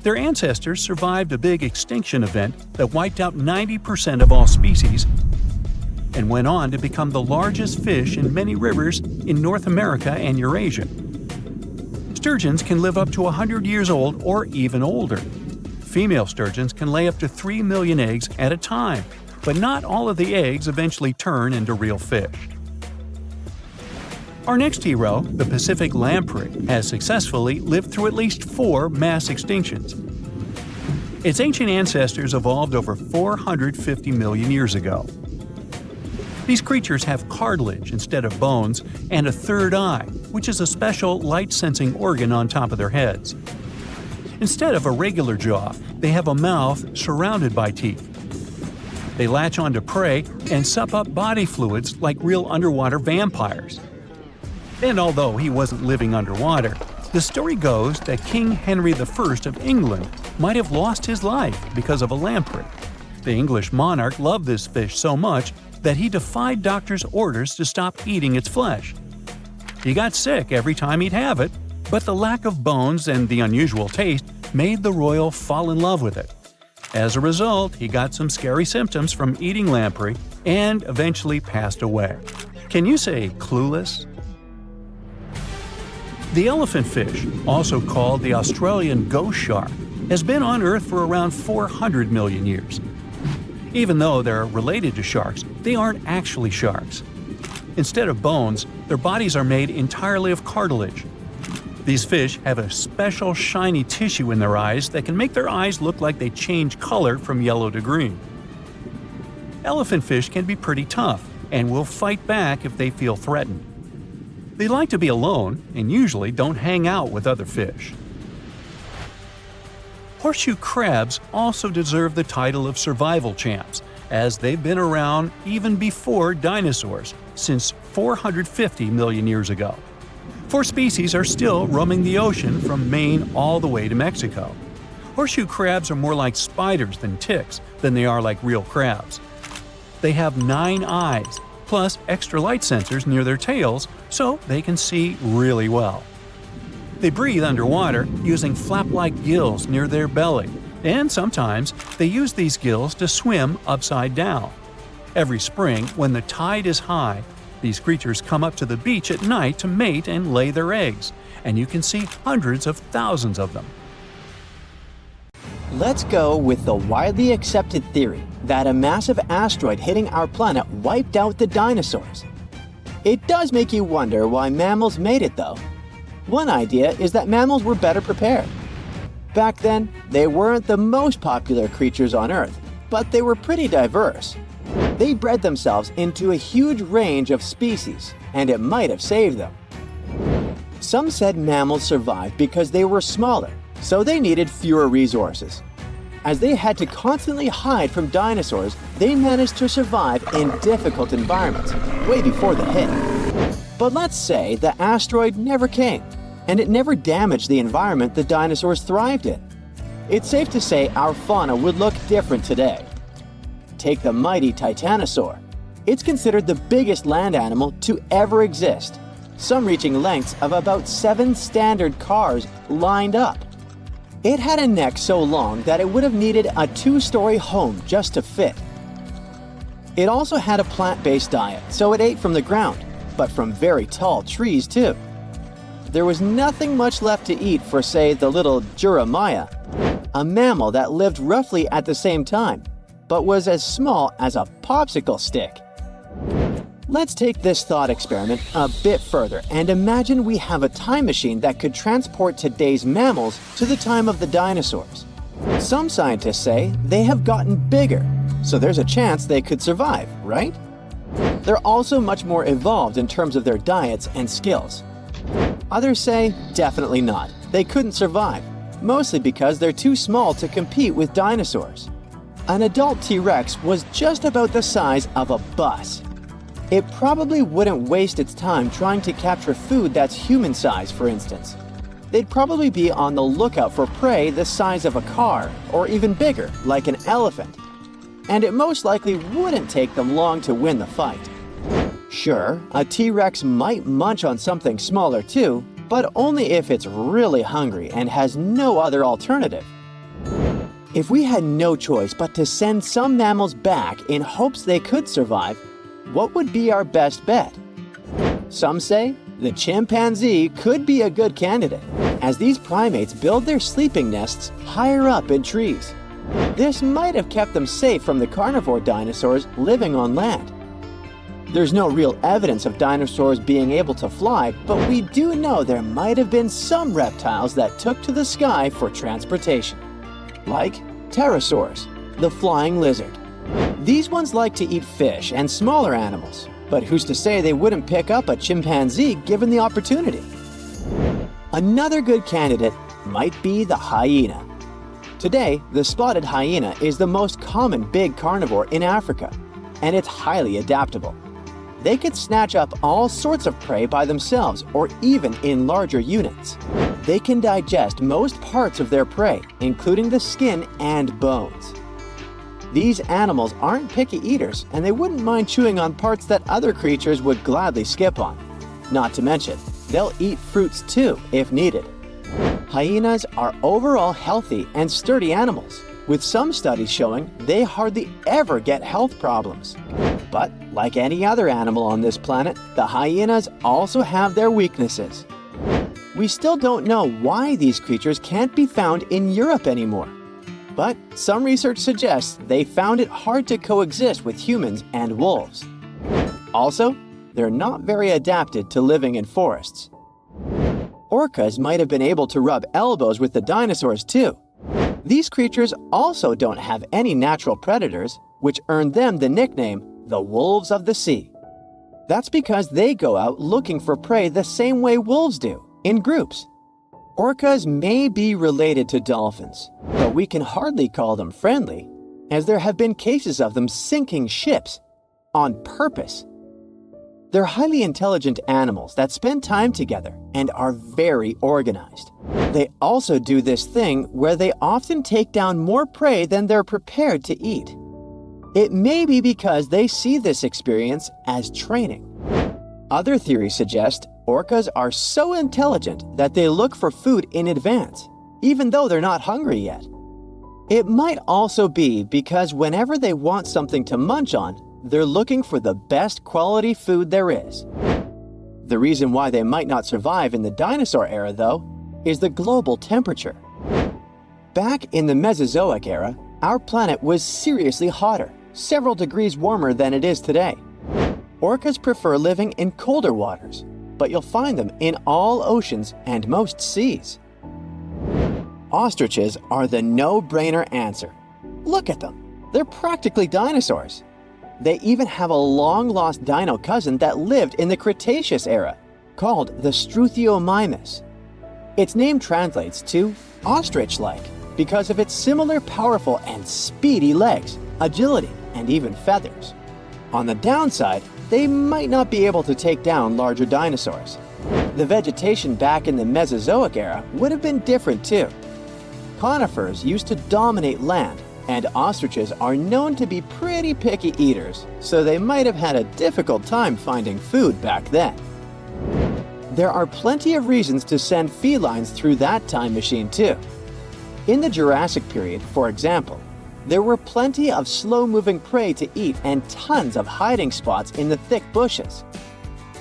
Their ancestors survived a big extinction event that wiped out 90% of all species and went on to become the largest fish in many rivers in North America and Eurasia. Sturgeons can live up to 100 years old or even older. Female sturgeons can lay up to 3 million eggs at a time, but not all of the eggs eventually turn into real fish. Our next hero, the Pacific lamprey, has successfully lived through at least 4 mass extinctions. Its ancient ancestors evolved over 450 million years ago. These creatures have cartilage instead of bones and a third eye, which is a special light-sensing organ on top of their heads. Instead of a regular jaw, they have a mouth surrounded by teeth. They latch onto prey and sup up body fluids like real underwater vampires. And although he wasn't living underwater, the story goes that King Henry I of England might have lost his life because of a lamprey. The English monarch loved this fish so much that he defied doctors' orders to stop eating its flesh. He got sick every time he'd have it, but the lack of bones and the unusual taste made the royal fall in love with it. As a result, he got some scary symptoms from eating lamprey and eventually passed away. Can you say clueless? The elephant fish, also called the Australian ghost shark, has been on Earth for around 400 million years. Even though they're related to sharks, they aren't actually sharks. Instead of bones, their bodies are made entirely of cartilage. These fish have a special shiny tissue in their eyes that can make their eyes look like they change color from yellow to green. Elephant fish can be pretty tough and will fight back if they feel threatened. They like to be alone and usually don't hang out with other fish. Horseshoe crabs also deserve the title of survival champs, as they've been around even before dinosaurs, since 450 million years ago. 4 species are still roaming the ocean from Maine all the way to Mexico. Horseshoe crabs are more like spiders than ticks than they are like real crabs. They have 9 eyes, plus extra light sensors near their tails so they can see really well. They breathe underwater using flap-like gills near their belly, and sometimes they use these gills to swim upside down. Every spring, when the tide is high, these creatures come up to the beach at night to mate and lay their eggs, and you can see hundreds of thousands of them. Let's go with the widely accepted theory that a massive asteroid hitting our planet wiped out the dinosaurs. It does make you wonder why mammals made it, though. One idea is that mammals were better prepared. Back then, they weren't the most popular creatures on Earth, but they were pretty diverse. They bred themselves into a huge range of species, and it might have saved them. Some said mammals survived because they were smaller, so they needed fewer resources. As they had to constantly hide from dinosaurs, they managed to survive in difficult environments, way before the hit. But let's say the asteroid never came, and it never damaged the environment the dinosaurs thrived in. It's safe to say our fauna would look different today. Take the mighty titanosaur. It's considered the biggest land animal to ever exist, some reaching lengths of about 7 standard cars lined up. It had a neck so long that it would have needed a 2-story home just to fit. It also had a plant-based diet, so it ate from the ground, but from very tall trees too. There was nothing much left to eat for, say, the little Jeremiah, a mammal that lived roughly at the same time, but was as small as a popsicle stick. Let's take this thought experiment a bit further and imagine we have a time machine that could transport today's mammals to the time of the dinosaurs. Some scientists say they have gotten bigger, so there's a chance they could survive, right? They're also much more evolved in terms of their diets and skills. Others say definitely not. They couldn't survive, mostly because they're too small to compete with dinosaurs. An adult T-Rex was just about the size of a bus. It probably wouldn't waste its time trying to capture food that's human-sized, for instance. They'd probably be on the lookout for prey the size of a car, or even bigger, like an elephant. And it most likely wouldn't take them long to win the fight. Sure, a T-Rex might munch on something smaller too, but only if it's really hungry and has no other alternative. If we had no choice but to send some mammals back in hopes they could survive, what would be our best bet? Some say the chimpanzee could be a good candidate, as these primates build their sleeping nests higher up in trees. This might have kept them safe from the carnivore dinosaurs living on land. There's no real evidence of dinosaurs being able to fly, but we do know there might have been some reptiles that took to the sky for transportation. Like pterosaurs, the flying lizard. These ones like to eat fish and smaller animals, but who's to say they wouldn't pick up a chimpanzee given the opportunity? Another good candidate might be the hyena. Today, the spotted hyena is the most common big carnivore in Africa, and it's highly adaptable. They could snatch up all sorts of prey by themselves or even in larger units. They can digest most parts of their prey, including the skin and bones. These animals aren't picky eaters, and they wouldn't mind chewing on parts that other creatures would gladly skip on. Not to mention, they'll eat fruits too, if needed. Hyenas are overall healthy and sturdy animals, with some studies showing they hardly ever get health problems. But like any other animal on this planet, the hyenas also have their weaknesses. We still don't know why these creatures can't be found in Europe anymore. But some research suggests they found it hard to coexist with humans and wolves. Also, they're not very adapted to living in forests. Orcas might have been able to rub elbows with the dinosaurs too. These creatures also don't have any natural predators, which earned them the nickname the wolves of the sea. That's because they go out looking for prey the same way wolves do, in groups. Orcas may be related to dolphins, but we can hardly call them friendly, as there have been cases of them sinking ships on purpose. They're highly intelligent animals that spend time together and are very organized. They also do this thing where they often take down more prey than they're prepared to eat. It may be because they see this experience as training. Other theories suggest orcas are so intelligent that they look for food in advance, even though they're not hungry yet. It might also be because whenever they want something to munch on, they're looking for the best quality food there is. The reason why they might not survive in the dinosaur era, though, is the global temperature. Back in the Mesozoic era, our planet was seriously hotter, several degrees warmer than it is today. Orcas prefer living in colder waters, but you'll find them in all oceans and most seas. Ostriches are the no-brainer answer. Look at them. They're practically dinosaurs. They even have a long-lost dino cousin that lived in the Cretaceous era, called the Struthiomimus. Its name translates to ostrich-like because of its similar powerful and speedy legs, agility, and even feathers. On the downside, they might not be able to take down larger dinosaurs. The vegetation back in the Mesozoic era would have been different too. Conifers used to dominate land, and ostriches are known to be pretty picky eaters, so they might have had a difficult time finding food back then. There are plenty of reasons to send felines through that time machine too. In the Jurassic period, for example, there were plenty of slow-moving prey to eat and tons of hiding spots in the thick bushes.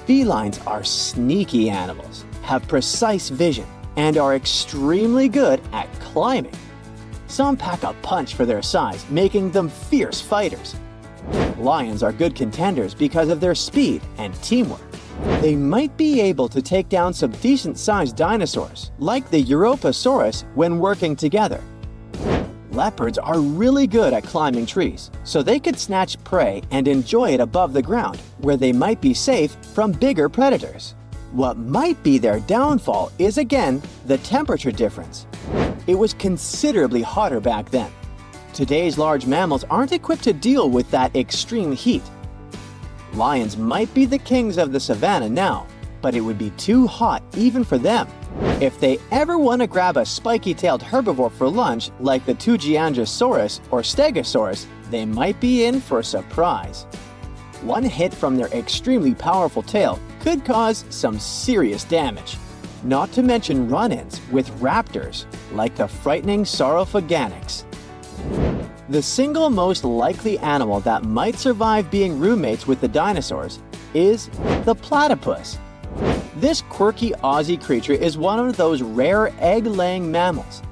Felines are sneaky animals, have precise vision, and are extremely good at climbing. Some pack a punch for their size, making them fierce fighters. Lions are good contenders because of their speed and teamwork. They might be able to take down some decent-sized dinosaurs, like the Europasaurus, when working together. Leopards are really good at climbing trees, so they could snatch prey and enjoy it above the ground, where they might be safe from bigger predators. What might be their downfall is again the temperature difference. It was considerably hotter back then. Today's large mammals aren't equipped to deal with that extreme heat. Lions might be the kings of the savannah now, but it would be too hot even for them. If they ever want to grab a spiky-tailed herbivore for lunch like the Tugiangosaurus or Stegosaurus, they might be in for a surprise. One hit from their extremely powerful tail could cause some serious damage. Not to mention run-ins with raptors like the frightening Saurophaganix. The single most likely animal that might survive being roommates with the dinosaurs is the platypus. This quirky Aussie creature is one of those rare egg-laying mammals.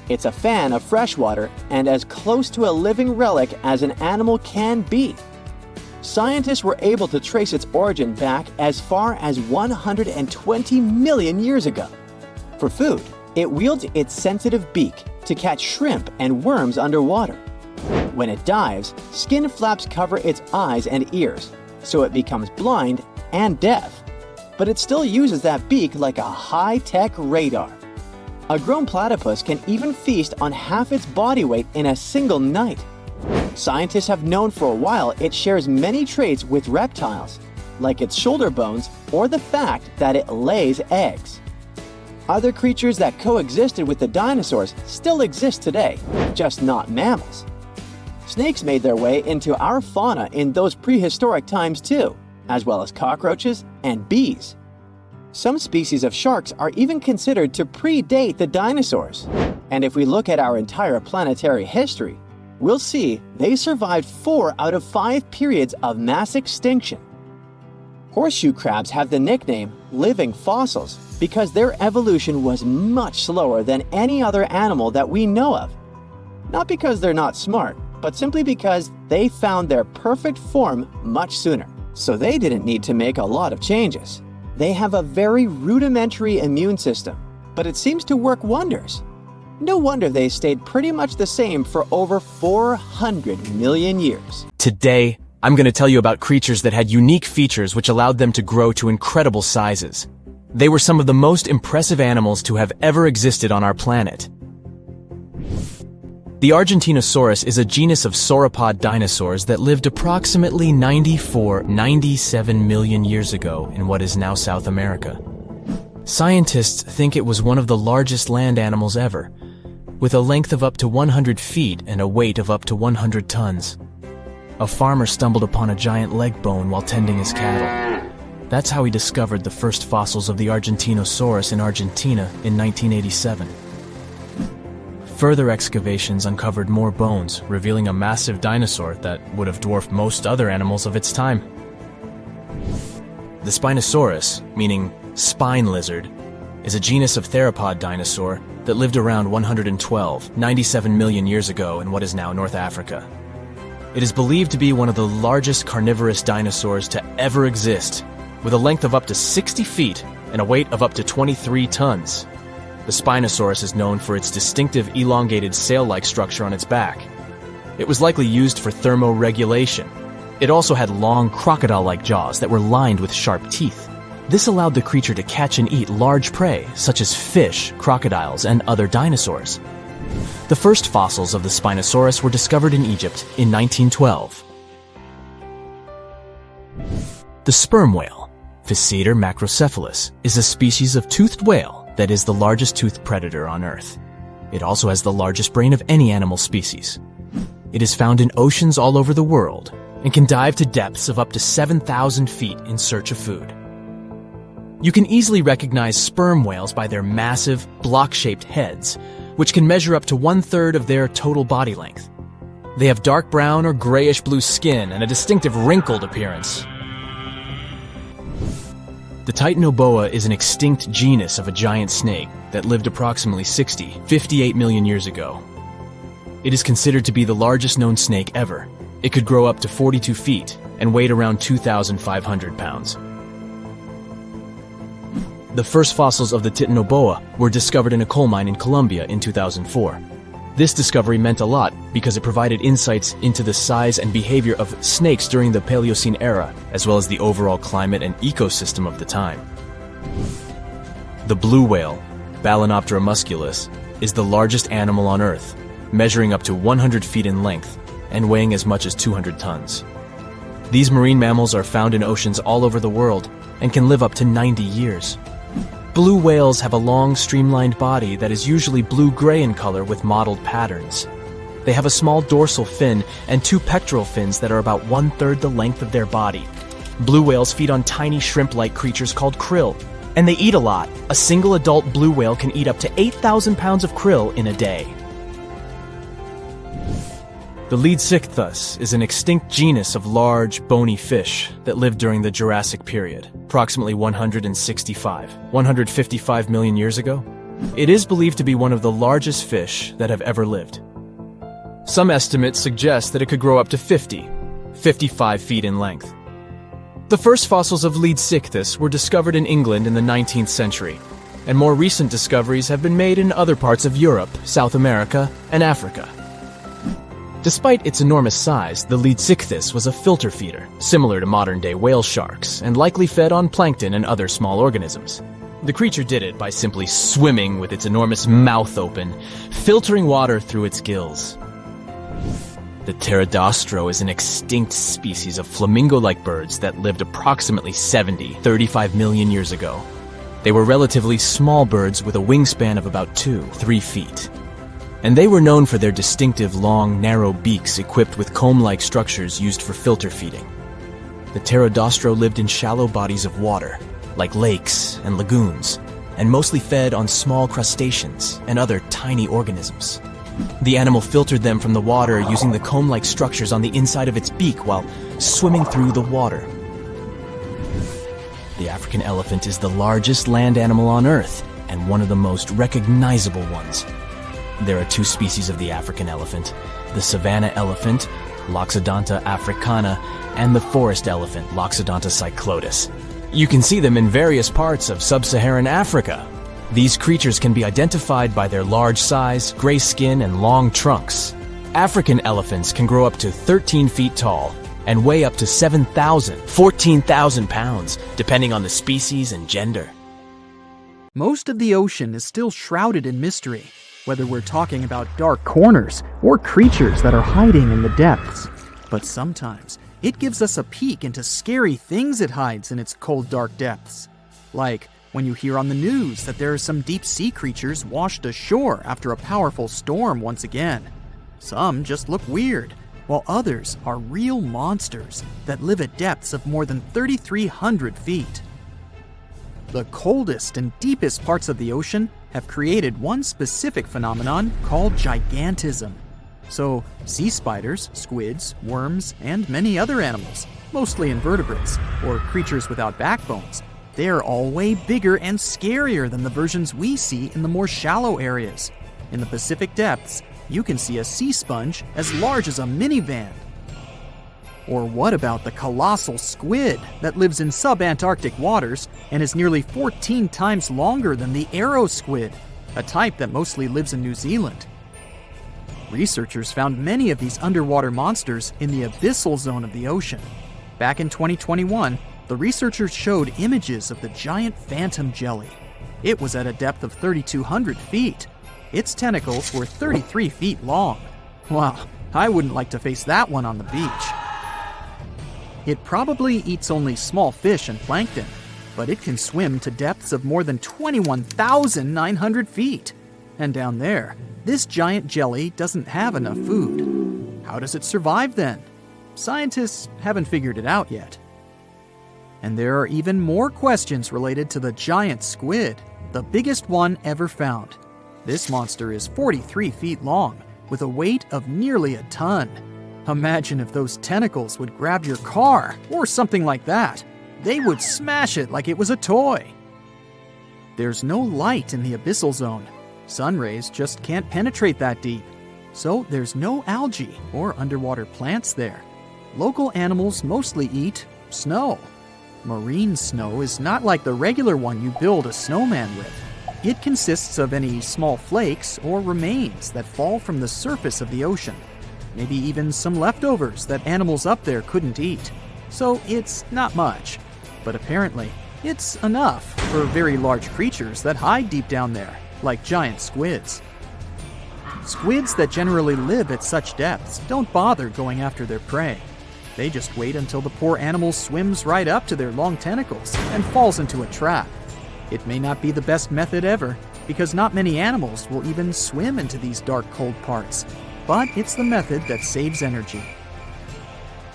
It's a fan of freshwater and as close to a living relic as an animal can be. Scientists were able to trace its origin back as far as 120 million years ago. For food, it wields its sensitive beak to catch shrimp and worms underwater. When it dives, skin flaps cover its eyes and ears, so it becomes blind and deaf. But it still uses that beak like a high-tech radar. A grown platypus can even feast on half its body weight in a single night. Scientists have known for a while it shares many traits with reptiles, like its shoulder bones or the fact that it lays eggs. Other creatures that coexisted with the dinosaurs still exist today, just not mammals. Snakes made their way into our fauna in those prehistoric times too, as well as cockroaches and bees. Some species of sharks are even considered to predate the dinosaurs. And if we look at our entire planetary history, we'll see they survived 4 out of 5 periods of mass extinction. Horseshoe crabs have the nickname living fossils because their evolution was much slower than any other animal that we know of. Not because they're not smart, but simply because they found their perfect form much sooner. So they didn't need to make a lot of changes. They have a very rudimentary immune system, but it seems to work wonders. No wonder they stayed pretty much the same for over 400 million years. Today, I'm going to tell you about creatures that had unique features which allowed them to grow to incredible sizes. They were some of the most impressive animals to have ever existed on our planet. The Argentinosaurus is a genus of sauropod dinosaurs that lived approximately 97 million years ago in what is now South America. Scientists think it was one of the largest land animals ever, with a length of up to 100 feet and a weight of up to 100 tons. A farmer stumbled upon a giant leg bone while tending his cattle. That's how he discovered the first fossils of the Argentinosaurus in Argentina in 1987. Further excavations uncovered more bones, revealing a massive dinosaur that would have dwarfed most other animals of its time. The Spinosaurus, meaning spine lizard, is a genus of theropod dinosaur that lived around 97 million years ago in what is now North Africa. It is believed to be one of the largest carnivorous dinosaurs to ever exist, with a length of up to 60 feet and a weight of up to 23 tons. The Spinosaurus is known for its distinctive elongated sail-like structure on its back. It was likely used for thermoregulation. It also had long crocodile-like jaws that were lined with sharp teeth. This allowed the creature to catch and eat large prey, such as fish, crocodiles, and other dinosaurs. The first fossils of the Spinosaurus were discovered in Egypt in 1912. The sperm whale, Physeter macrocephalus, is a species of toothed whale that is the largest toothed predator on Earth. It also has the largest brain of any animal species. It is found in oceans all over the world and can dive to depths of up to 7,000 feet in search of food. You can easily recognize sperm whales by their massive, block-shaped heads, which can measure up to 1/3 of their total body length. They have dark brown or grayish-blue skin and a distinctive wrinkled appearance. The Titanoboa is an extinct genus of a giant snake that lived approximately 58 million years ago. It is considered to be the largest known snake ever. It could grow up to 42 feet and weighed around 2,500 pounds. The first fossils of the Titanoboa were discovered in a coal mine in Colombia in 2004. This discovery meant a lot because it provided insights into the size and behavior of snakes during the Paleocene era, as well as the overall climate and ecosystem of the time. The blue whale, Balænoptera musculus, is the largest animal on Earth, measuring up to 100 feet in length and weighing as much as 200 tons. These marine mammals are found in oceans all over the world and can live up to 90 years. Blue whales have a long, streamlined body that is usually blue-gray in color with mottled patterns. They have a small dorsal fin and 2 pectoral fins that are about 1/3 the length of their body. Blue whales feed on tiny shrimp-like creatures called krill, and they eat a lot. A single adult blue whale can eat up to 8,000 pounds of krill in a day. The Leadsichthus is an extinct genus of large, bony fish that lived during the Jurassic period, approximately 155 million years ago. It is believed to be one of the largest fish that have ever lived. Some estimates suggest that it could grow up to 55 feet in length. The first fossils of Leadsichthus were discovered in England in the 19th century, and more recent discoveries have been made in other parts of Europe, South America, and Africa. Despite its enormous size, the Leadsichthus was a filter feeder, similar to modern-day whale sharks, and likely fed on plankton and other small organisms. The creature did it by simply swimming with its enormous mouth open, filtering water through its gills. The pterodostro is an extinct species of flamingo-like birds that lived approximately 35 million years ago. They were relatively small birds with a wingspan of about 2-3 feet. And they were known for their distinctive long, narrow beaks equipped with comb-like structures used for filter feeding. The pterodostro lived in shallow bodies of water, like lakes and lagoons, and mostly fed on small crustaceans and other tiny organisms. The animal filtered them from the water using the comb-like structures on the inside of its beak while swimming through the water. The African elephant is the largest land animal on Earth and one of the most recognizable ones. There are 2 species of the African elephant, the savanna elephant, Loxodonta africana, and the forest elephant, Loxodonta cyclotis. You can see them in various parts of sub-Saharan Africa. These creatures can be identified by their large size, gray skin, and long trunks. African elephants can grow up to 13 feet tall and weigh up to 14,000 pounds, depending on the species and gender. Most of the ocean is still shrouded in mystery, whether we're talking about dark corners or creatures that are hiding in the depths. But sometimes it gives us a peek into scary things it hides in its cold, dark depths. Like when you hear on the news that there are some deep-sea creatures washed ashore after a powerful storm once again. Some just look weird, while others are real monsters that live at depths of more than 3,300 feet. The coldest and deepest parts of the ocean have created one specific phenomenon called gigantism. So, sea spiders, squids, worms, and many other animals, mostly invertebrates, or creatures without backbones, they're all way bigger and scarier than the versions we see in the more shallow areas. In the Pacific depths, you can see a sea sponge as large as a minivan. Or what about the colossal squid that lives in sub-Antarctic waters and is nearly 14 times longer than the arrow squid, a type that mostly lives in New Zealand? Researchers found many of these underwater monsters in the abyssal zone of the ocean. Back in 2021, the researchers showed images of the giant phantom jelly. It was at a depth of 3,200 feet. Its tentacles were 33 feet long. Wow, I wouldn't like to face that one on the beach. It probably eats only small fish and plankton, but it can swim to depths of more than 21,900 feet. And down there, this giant jelly doesn't have enough food. How does it survive then? Scientists haven't figured it out yet. And there are even more questions related to the giant squid, the biggest one ever found. This monster is 43 feet long, with a weight of nearly a ton. Imagine if those tentacles would grab your car, or something like that. They would smash it like it was a toy. There's no light in the abyssal zone. Sun rays just can't penetrate that deep. So there's no algae or underwater plants there. Local animals mostly eat snow. Marine snow is not like the regular one you build a snowman with. It consists of any small flakes or remains that fall from the surface of the ocean, maybe even some leftovers that animals up there couldn't eat. So it's not much, but apparently it's enough for very large creatures that hide deep down there, like giant squids. Squids that generally live at such depths don't bother going after their prey. They just wait until the poor animal swims right up to their long tentacles and falls into a trap. It may not be the best method ever, because not many animals will even swim into these dark, cold parts, but it's the method that saves energy.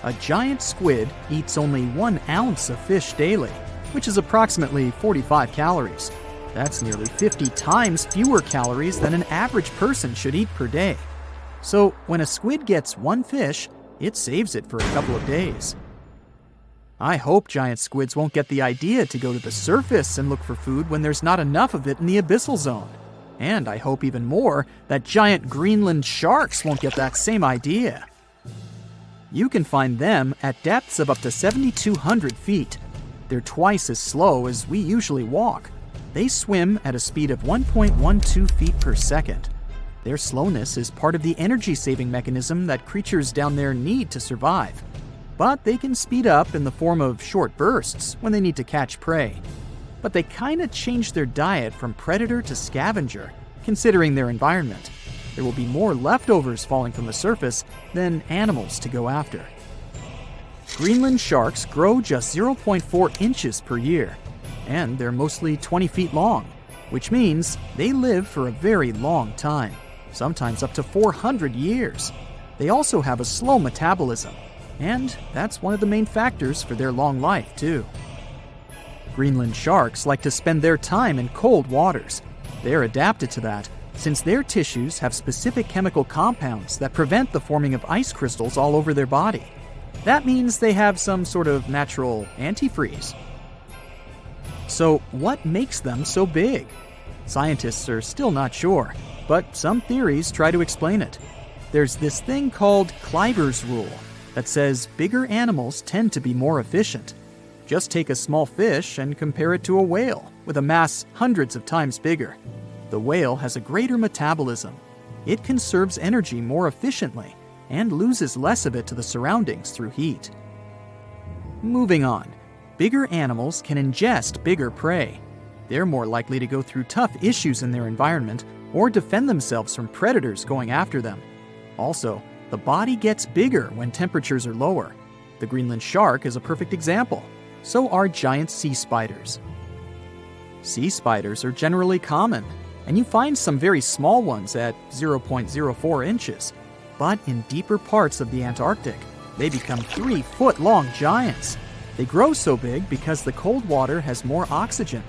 A giant squid eats only 1 ounce of fish daily, which is approximately 45 calories. That's nearly 50 times fewer calories than an average person should eat per day. So when a squid gets 1 fish, it saves it for a couple of days. I hope giant squids won't get the idea to go to the surface and look for food when there's not enough of it in the abyssal zone. And I hope even more that giant Greenland sharks won't get that same idea. You can find them at depths of up to 7,200 feet. They're twice as slow as we usually walk. They swim at a speed of 1.12 feet per second. Their slowness is part of the energy-saving mechanism that creatures down there need to survive. But they can speed up in the form of short bursts when they need to catch prey. But they kinda change their diet from predator to scavenger, considering their environment. There will be more leftovers falling from the surface than animals to go after. Greenland sharks grow just 0.4 inches per year, and they're mostly 20 feet long, which means they live for a very long time, sometimes up to 400 years. They also have a slow metabolism, and that's one of the main factors for their long life, too. Greenland sharks like to spend their time in cold waters. They're adapted to that, since their tissues have specific chemical compounds that prevent the forming of ice crystals all over their body. That means they have some sort of natural antifreeze. So what makes them so big? Scientists are still not sure, but some theories try to explain it. There's this thing called Kleiber's rule that says bigger animals tend to be more efficient. Just take a small fish and compare it to a whale with a mass hundreds of times bigger. The whale has a greater metabolism. It conserves energy more efficiently and loses less of it to the surroundings through heat. Moving on. Bigger animals can ingest bigger prey. They're more likely to go through tough issues in their environment or defend themselves from predators going after them. Also, the body gets bigger when temperatures are lower. The Greenland shark is a perfect example. So are giant sea spiders. Sea spiders are generally common, and you find some very small ones at 0.04 inches. But in deeper parts of the Antarctic, they become 3-foot-long giants. They grow so big because the cold water has more oxygen.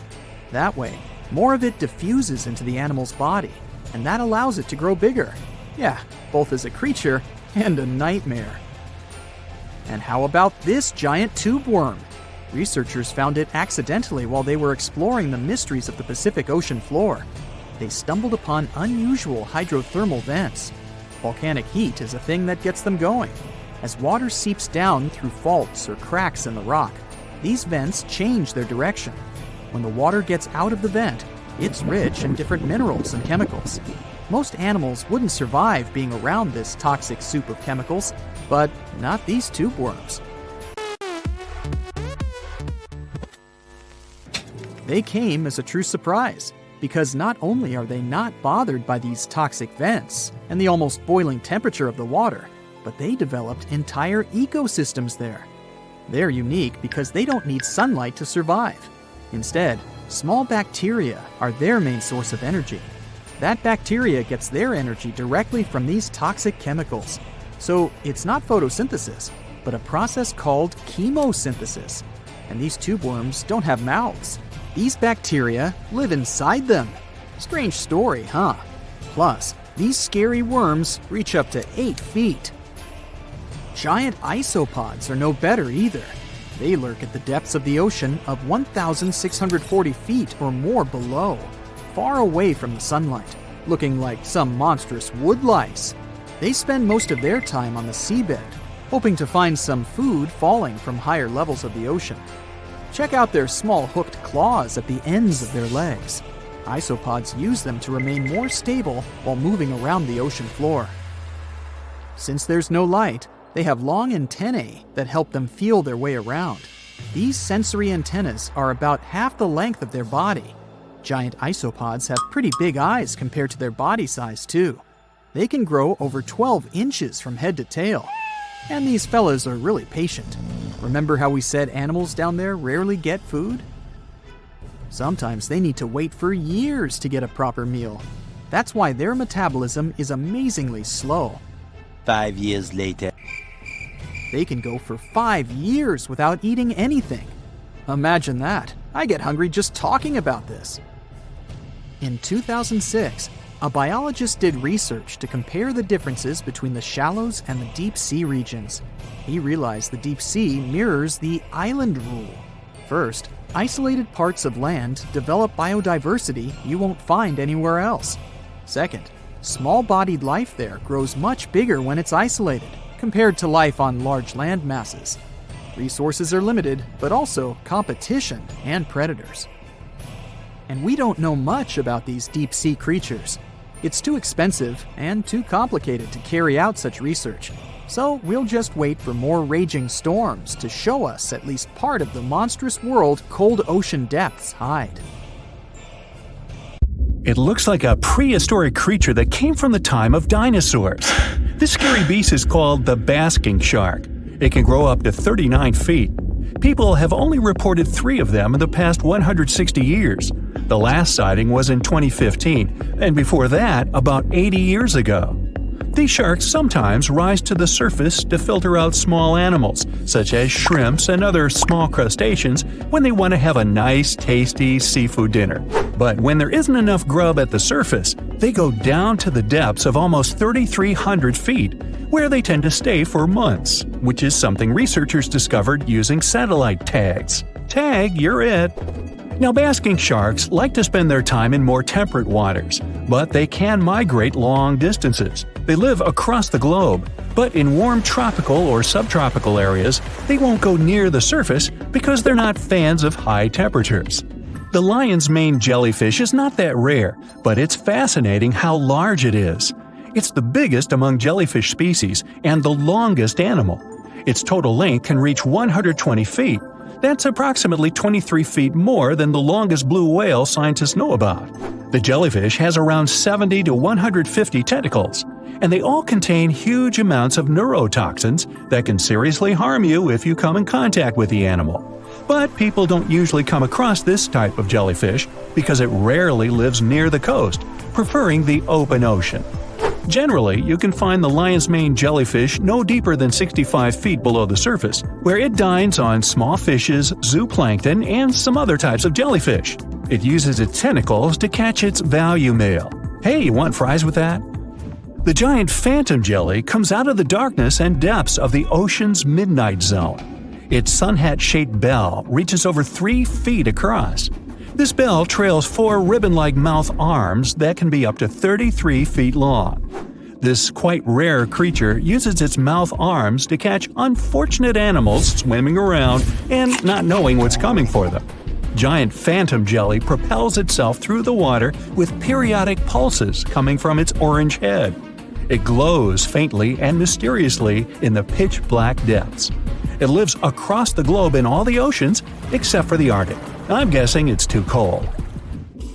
That way, more of it diffuses into the animal's body, and that allows it to grow bigger. Yeah, both as a creature and a nightmare. And how about this giant tube worm? Researchers found it accidentally while they were exploring the mysteries of the Pacific Ocean floor. They stumbled upon unusual hydrothermal vents. Volcanic heat is a thing that gets them going. As water seeps down through faults or cracks in the rock, these vents change their direction. When the water gets out of the vent, it's rich in different minerals and chemicals. Most animals wouldn't survive being around this toxic soup of chemicals, but not these tube worms. They came as a true surprise, because not only are they not bothered by these toxic vents and the almost boiling temperature of the water, but they developed entire ecosystems there. They're unique because they don't need sunlight to survive. Instead, small bacteria are their main source of energy. That bacteria gets their energy directly from these toxic chemicals. So it's not photosynthesis, but a process called chemosynthesis. And these tube worms don't have mouths. These bacteria live inside them. Strange story, huh? Plus, these scary worms reach up to 8 feet. Giant isopods are no better either. They lurk at the depths of the ocean of 1,640 feet or more below, far away from the sunlight, looking like some monstrous wood lice. They spend most of their time on the seabed, hoping to find some food falling from higher levels of the ocean. Check out their small hooked claws at the ends of their legs. Isopods use them to remain more stable while moving around the ocean floor. Since there's no light, they have long antennae that help them feel their way around. These sensory antennas are about half the length of their body. Giant isopods have pretty big eyes compared to their body size, too. They can grow over 12 inches from head to tail. And these fellas are really patient. Remember how we said animals down there rarely get food? Sometimes they need to wait for years to get a proper meal. That's why their metabolism is amazingly slow. 5 years later. They can go for 5 years without eating anything. Imagine that. I get hungry just talking about this. In 2006, a biologist did research to compare the differences between the shallows and the deep sea regions. He realized the deep sea mirrors the island rule. First, isolated parts of land develop biodiversity you won't find anywhere else. Second, small-bodied life there grows much bigger when it's isolated, compared to life on large land masses. Resources are limited, but also competition and predators. And we don't know much about these deep-sea creatures. It's too expensive and too complicated to carry out such research, so we'll just wait for more raging storms to show us at least part of the monstrous world cold ocean depths hide. It looks like a prehistoric creature that came from the time of dinosaurs. This scary beast is called the basking shark. It can grow up to 39 feet. People have only reported 3 of them in the past 160 years. The last sighting was in 2015, and before that, about 80 years ago. These sharks sometimes rise to the surface to filter out small animals, such as shrimps and other small crustaceans, when they want to have a nice, tasty seafood dinner. But when there isn't enough grub at the surface, they go down to the depths of almost 3,300 feet, where they tend to stay for months, which is something researchers discovered using satellite tags. Tag, you're it! Now, basking sharks like to spend their time in more temperate waters, but they can migrate long distances. They live across the globe, but in warm tropical or subtropical areas, they won't go near the surface because they're not fans of high temperatures. The lion's mane jellyfish is not that rare, but it's fascinating how large it is. It's the biggest among jellyfish species and the longest animal. Its total length can reach 120 feet. That's approximately 23 feet more than the longest blue whale scientists know about. The jellyfish has around 70 to 150 tentacles, and they all contain huge amounts of neurotoxins that can seriously harm you if you come in contact with the animal. But people don't usually come across this type of jellyfish because it rarely lives near the coast, preferring the open ocean. Generally, you can find the lion's mane jellyfish no deeper than 65 feet below the surface, where it dines on small fishes, zooplankton, and some other types of jellyfish. It uses its tentacles to catch its value meal. Hey, you want fries with that? The giant phantom jelly comes out of the darkness and depths of the ocean's midnight zone. Its sun hat-shaped bell reaches over 3 feet across. This bell trails 4 ribbon-like mouth arms that can be up to 33 feet long. This quite rare creature uses its mouth arms to catch unfortunate animals swimming around and not knowing what's coming for them. Giant phantom jelly propels itself through the water with periodic pulses coming from its orange head. It glows faintly and mysteriously in the pitch-black depths. It lives across the globe in all the oceans except for the Arctic. I'm guessing it's too cold.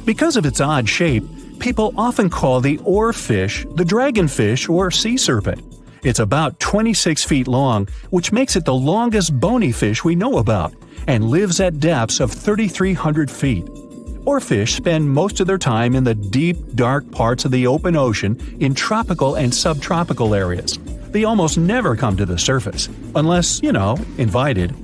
Because of its odd shape, people often call the oarfish the dragonfish or sea serpent. It's about 26 feet long, which makes it the longest bony fish we know about, and lives at depths of 3,300 feet. Oarfish spend most of their time in the deep, dark parts of the open ocean in tropical and subtropical areas. They almost never come to the surface, unless, invited.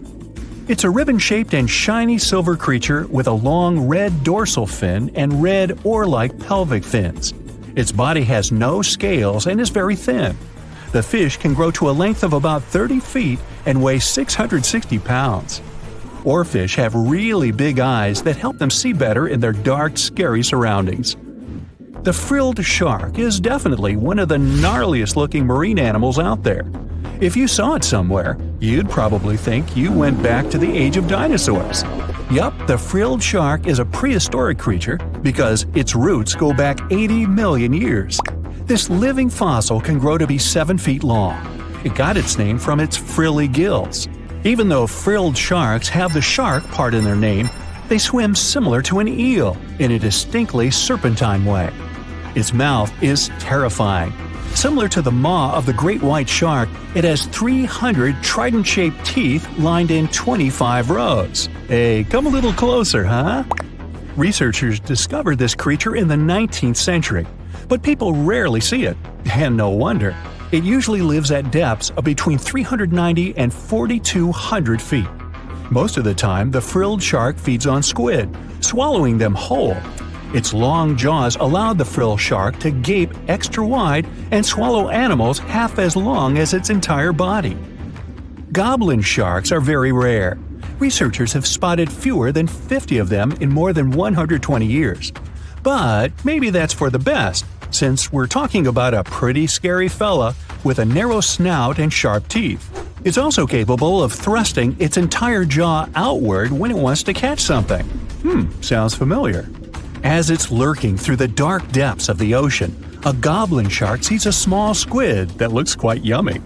It's a ribbon-shaped and shiny silver creature with a long red dorsal fin and red oar-like pelvic fins. Its body has no scales and is very thin. The fish can grow to a length of about 30 feet and weigh 660 pounds. Oarfish have really big eyes that help them see better in their dark, scary surroundings. The frilled shark is definitely one of the gnarliest-looking marine animals out there. If you saw it somewhere, you'd probably think you went back to the age of dinosaurs. Yup, the frilled shark is a prehistoric creature because its roots go back 80 million years. This living fossil can grow to be 7 feet long. It got its name from its frilly gills. Even though frilled sharks have the shark part in their name, they swim similar to an eel in a distinctly serpentine way. Its mouth is terrifying. Similar to the maw of the great white shark, it has 300 trident-shaped teeth lined in 25 rows. Hey, come a little closer, huh? Researchers discovered this creature in the 19th century, but people rarely see it, and no wonder. It usually lives at depths of between 390 and 4,200 feet. Most of the time, the frilled shark feeds on squid, swallowing them whole. Its long jaws allowed the frilled shark to gape extra wide and swallow animals half as long as its entire body. Goblin sharks are very rare. Researchers have spotted fewer than 50 of them in more than 120 years. But maybe that's for the best, since we're talking about a pretty scary fella with a narrow snout and sharp teeth. It's also capable of thrusting its entire jaw outward when it wants to catch something. Sounds familiar. As it's lurking through the dark depths of the ocean, a goblin shark sees a small squid that looks quite yummy.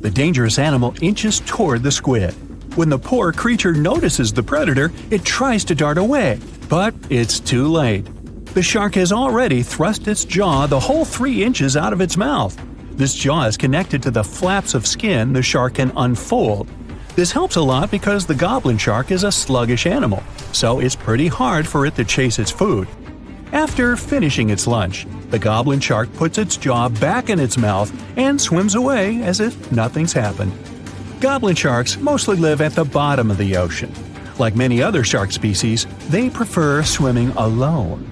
The dangerous animal inches toward the squid. When the poor creature notices the predator, it tries to dart away, but it's too late. The shark has already thrust its jaw the whole 3 inches out of its mouth. This jaw is connected to the flaps of skin the shark can unfold. This helps a lot because the goblin shark is a sluggish animal, so it's pretty hard for it to chase its food. After finishing its lunch, the goblin shark puts its jaw back in its mouth and swims away as if nothing's happened. Goblin sharks mostly live at the bottom of the ocean. Like many other shark species, they prefer swimming alone.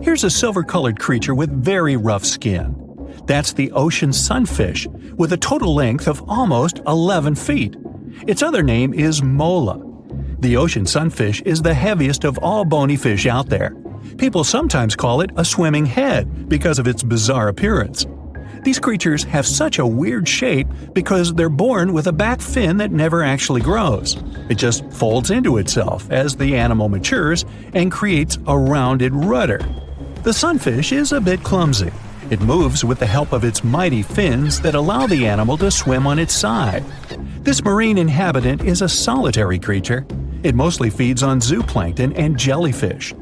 Here's a silver-colored creature with very rough skin. That's the ocean sunfish, with a total length of almost 11 feet. Its other name is mola. The ocean sunfish is the heaviest of all bony fish out there. People sometimes call it a swimming head because of its bizarre appearance. These creatures have such a weird shape because they're born with a back fin that never actually grows. It just folds into itself as the animal matures and creates a rounded rudder. The sunfish is a bit clumsy. It moves with the help of its mighty fins that allow the animal to swim on its side. This marine inhabitant is a solitary creature. It mostly feeds on zooplankton and jellyfish.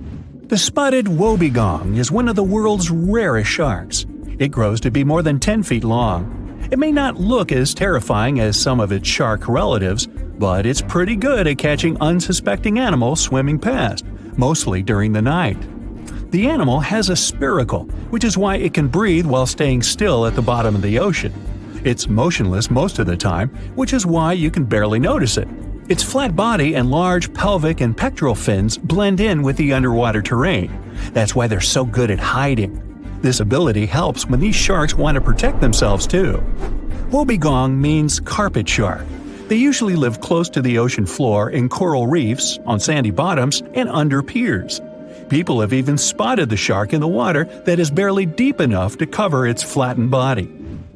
The spotted wobbegong is one of the world's rarest sharks. It grows to be more than 10 feet long. It may not look as terrifying as some of its shark relatives, but it's pretty good at catching unsuspecting animals swimming past, mostly during the night. The animal has a spiracle, which is why it can breathe while staying still at the bottom of the ocean. It's motionless most of the time, which is why you can barely notice it. Its flat body and large pelvic and pectoral fins blend in with the underwater terrain. That's why they're so good at hiding. This ability helps when these sharks want to protect themselves too. Wobbegong means carpet shark. They usually live close to the ocean floor in coral reefs, on sandy bottoms, and under piers. People have even spotted the shark in the water that is barely deep enough to cover its flattened body.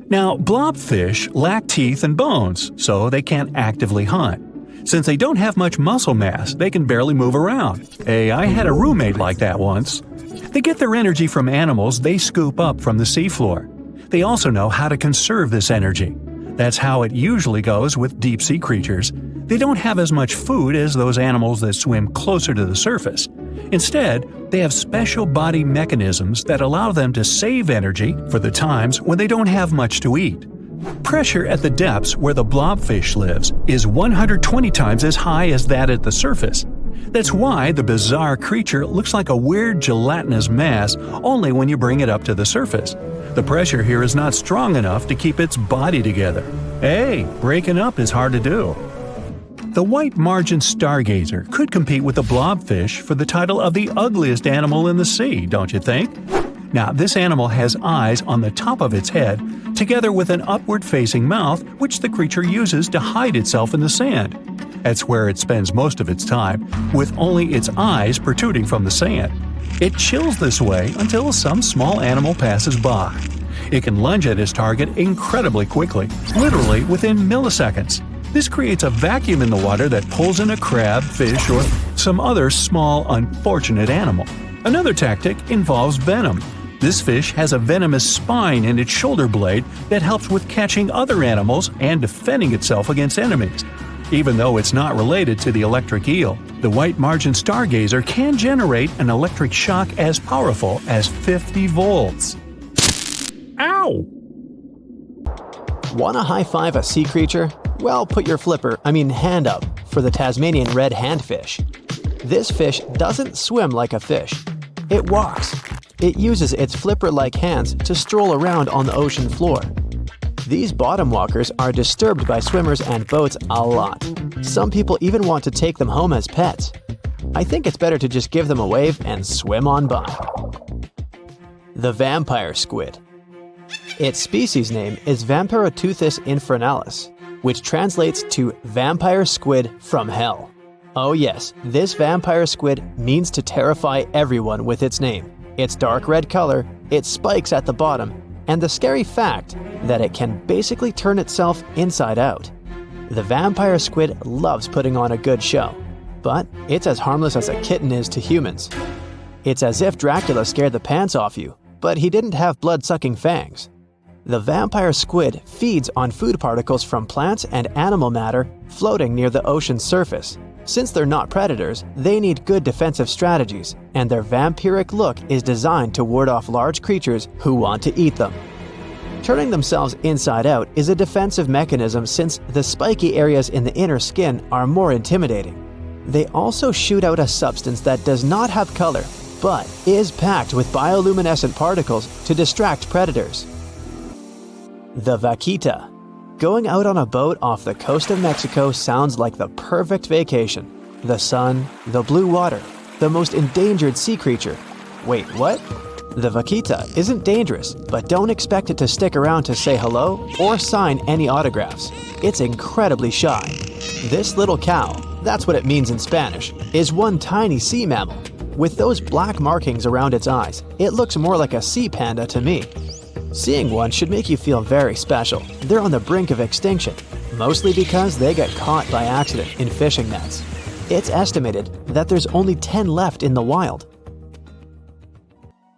Now, blobfish lack teeth and bones, so they can't actively hunt. Since they don't have much muscle mass, they can barely move around. Hey, I had a roommate like that once. They get their energy from animals they scoop up from the seafloor. They also know how to conserve this energy. That's how it usually goes with deep-sea creatures. They don't have as much food as those animals that swim closer to the surface. Instead, they have special body mechanisms that allow them to save energy for the times when they don't have much to eat. Pressure at the depths where the blobfish lives is 120 times as high as that at the surface. That's why the bizarre creature looks like a weird gelatinous mass only when you bring it up to the surface. The pressure here is not strong enough to keep its body together. Hey, breaking up is hard to do. The white margin stargazer could compete with the blobfish for the title of the ugliest animal in the sea, don't you think? Now, this animal has eyes on the top of its head, together with an upward-facing mouth which the creature uses to hide itself in the sand. That's where it spends most of its time, with only its eyes protruding from the sand. It chills this way until some small animal passes by. It can lunge at its target incredibly quickly, literally within milliseconds. This creates a vacuum in the water that pulls in a crab, fish, or some other small, unfortunate animal. Another tactic involves venom. This fish has a venomous spine in its shoulder blade that helps with catching other animals and defending itself against enemies. Even though it's not related to the electric eel, the white margin stargazer can generate an electric shock as powerful as 50 volts. Ow! Want to high-five a sea creature? Well, put your hand up for the Tasmanian red handfish. This fish doesn't swim like a fish. It walks. It uses its flipper-like hands to stroll around on the ocean floor. These bottom walkers are disturbed by swimmers and boats a lot. Some people even want to take them home as pets. I think it's better to just give them a wave and swim on by. The vampire squid. Its species name is Vampiroteuthis infernalis, which translates to vampire squid from hell. Oh yes, this vampire squid means to terrify everyone with its name, its dark red color, its spikes at the bottom, and the scary fact that it can basically turn itself inside out. The vampire squid loves putting on a good show, but it's as harmless as a kitten is to humans. It's as if Dracula scared the pants off you, but he didn't have blood-sucking fangs. The vampire squid feeds on food particles from plants and animal matter floating near the ocean's surface. Since they're not predators, they need good defensive strategies, and their vampiric look is designed to ward off large creatures who want to eat them. Turning themselves inside out is a defensive mechanism since the spiky areas in the inner skin are more intimidating. They also shoot out a substance that does not have color, but is packed with bioluminescent particles to distract predators. The vaquita. Going out on a boat off the coast of Mexico sounds like the perfect vacation. The sun, the blue water, the most endangered sea creature. Wait, what? The vaquita isn't dangerous, but don't expect it to stick around to say hello or sign any autographs. It's incredibly shy. This little cow, that's what it means in Spanish, is one tiny sea mammal. With those black markings around its eyes, it looks more like a sea panda to me. Seeing one should make you feel very special. They're on the brink of extinction, mostly because they got caught by accident in fishing nets. It's estimated that there's only 10 left in the wild.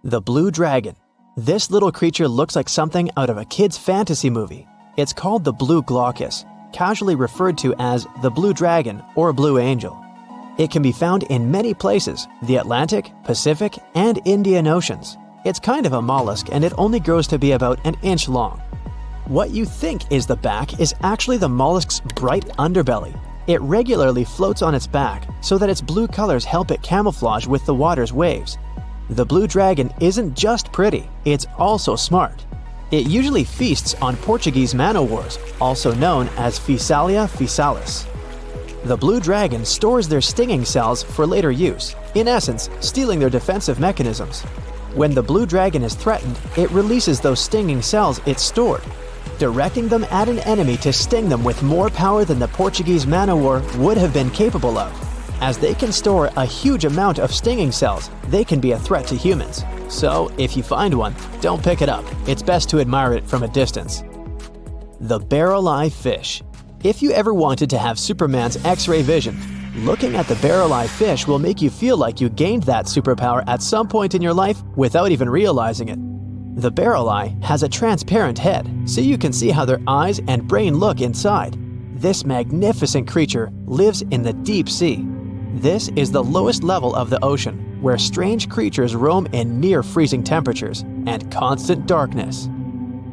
The blue dragon. This little creature looks like something out of a kid's fantasy movie. It's called the blue glaucus, casually referred to as the blue dragon or blue angel. It can be found in many places, the Atlantic, Pacific, and Indian Oceans. It's kind of a mollusk and it only grows to be about an inch long. What you think is the back is actually the mollusk's bright underbelly. It regularly floats on its back so that its blue colors help it camouflage with the water's waves. The blue dragon isn't just pretty, it's also smart. It usually feasts on Portuguese man-o'-wars, also known as Physalia physalis. The blue dragon stores their stinging cells for later use, in essence, stealing their defensive mechanisms. When the blue dragon is threatened, it releases those stinging cells it stored, directing them at an enemy to sting them with more power than the Portuguese man-o'-war would have been capable of. As they can store a huge amount of stinging cells, they can be a threat to humans. So, if you find one, don't pick it up. It's best to admire it from a distance. The barrel-eye fish. If you ever wanted to have Superman's X-ray vision, looking at the barrel-eye fish will make you feel like you gained that superpower at some point in your life without even realizing it. The barrel eye has a transparent head, so you can see how their eyes and brain look inside. This magnificent creature lives in the deep sea. This is the lowest level of the ocean, where strange creatures roam in near-freezing temperatures and constant darkness.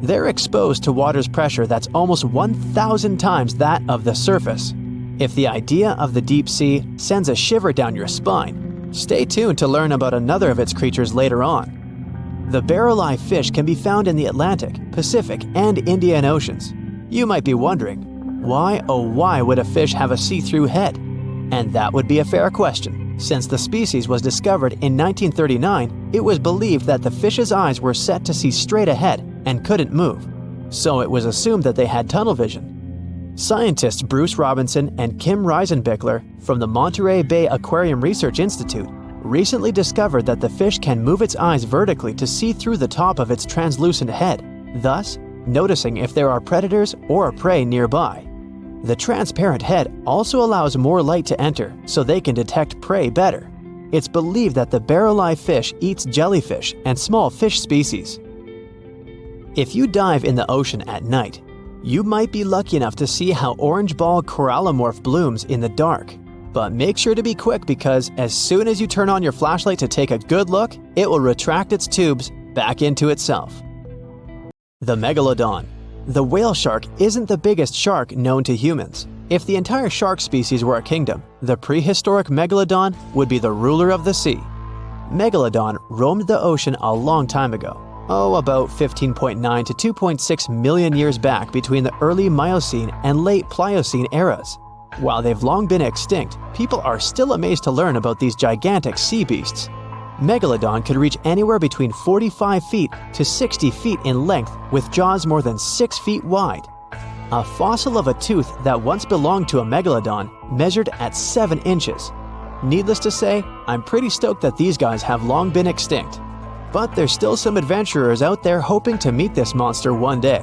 They're exposed to water's pressure that's almost 1,000 times that of the surface. If the idea of the deep sea sends a shiver down your spine, stay tuned to learn about another of its creatures later on. The barrel-eye fish can be found in the Atlantic, Pacific, and Indian Oceans. You might be wondering, why oh why would a fish have a see-through head? And that would be a fair question. Since the species was discovered in 1939, it was believed that the fish's eyes were set to see straight ahead and couldn't move. So it was assumed that they had tunnel vision. Scientists Bruce Robinson and Kim Reisenbichler from the Monterey Bay Aquarium Research Institute recently discovered that the fish can move its eyes vertically to see through the top of its translucent head, thus noticing if there are predators or prey nearby. The transparent head also allows more light to enter so they can detect prey better. It's believed that the barrel-eye fish eats jellyfish and small fish species. If you dive in the ocean at night, you might be lucky enough to see how orange ball corallomorph blooms in the dark. But make sure to be quick because as soon as you turn on your flashlight to take a good look, it will retract its tubes back into itself. The megalodon. The whale shark isn't the biggest shark known to humans. If the entire shark species were a kingdom, the prehistoric megalodon would be the ruler of the sea. Megalodon roamed the ocean a long time ago. About 15.9 to 2.6 million years back between the early Miocene and late Pliocene eras. While they've long been extinct, people are still amazed to learn about these gigantic sea beasts. Megalodon could reach anywhere between 45 feet to 60 feet in length with jaws more than 6 feet wide. A fossil of a tooth that once belonged to a megalodon measured at 7 inches. Needless to say, I'm pretty stoked that these guys have long been extinct. But there's still some adventurers out there hoping to meet this monster one day.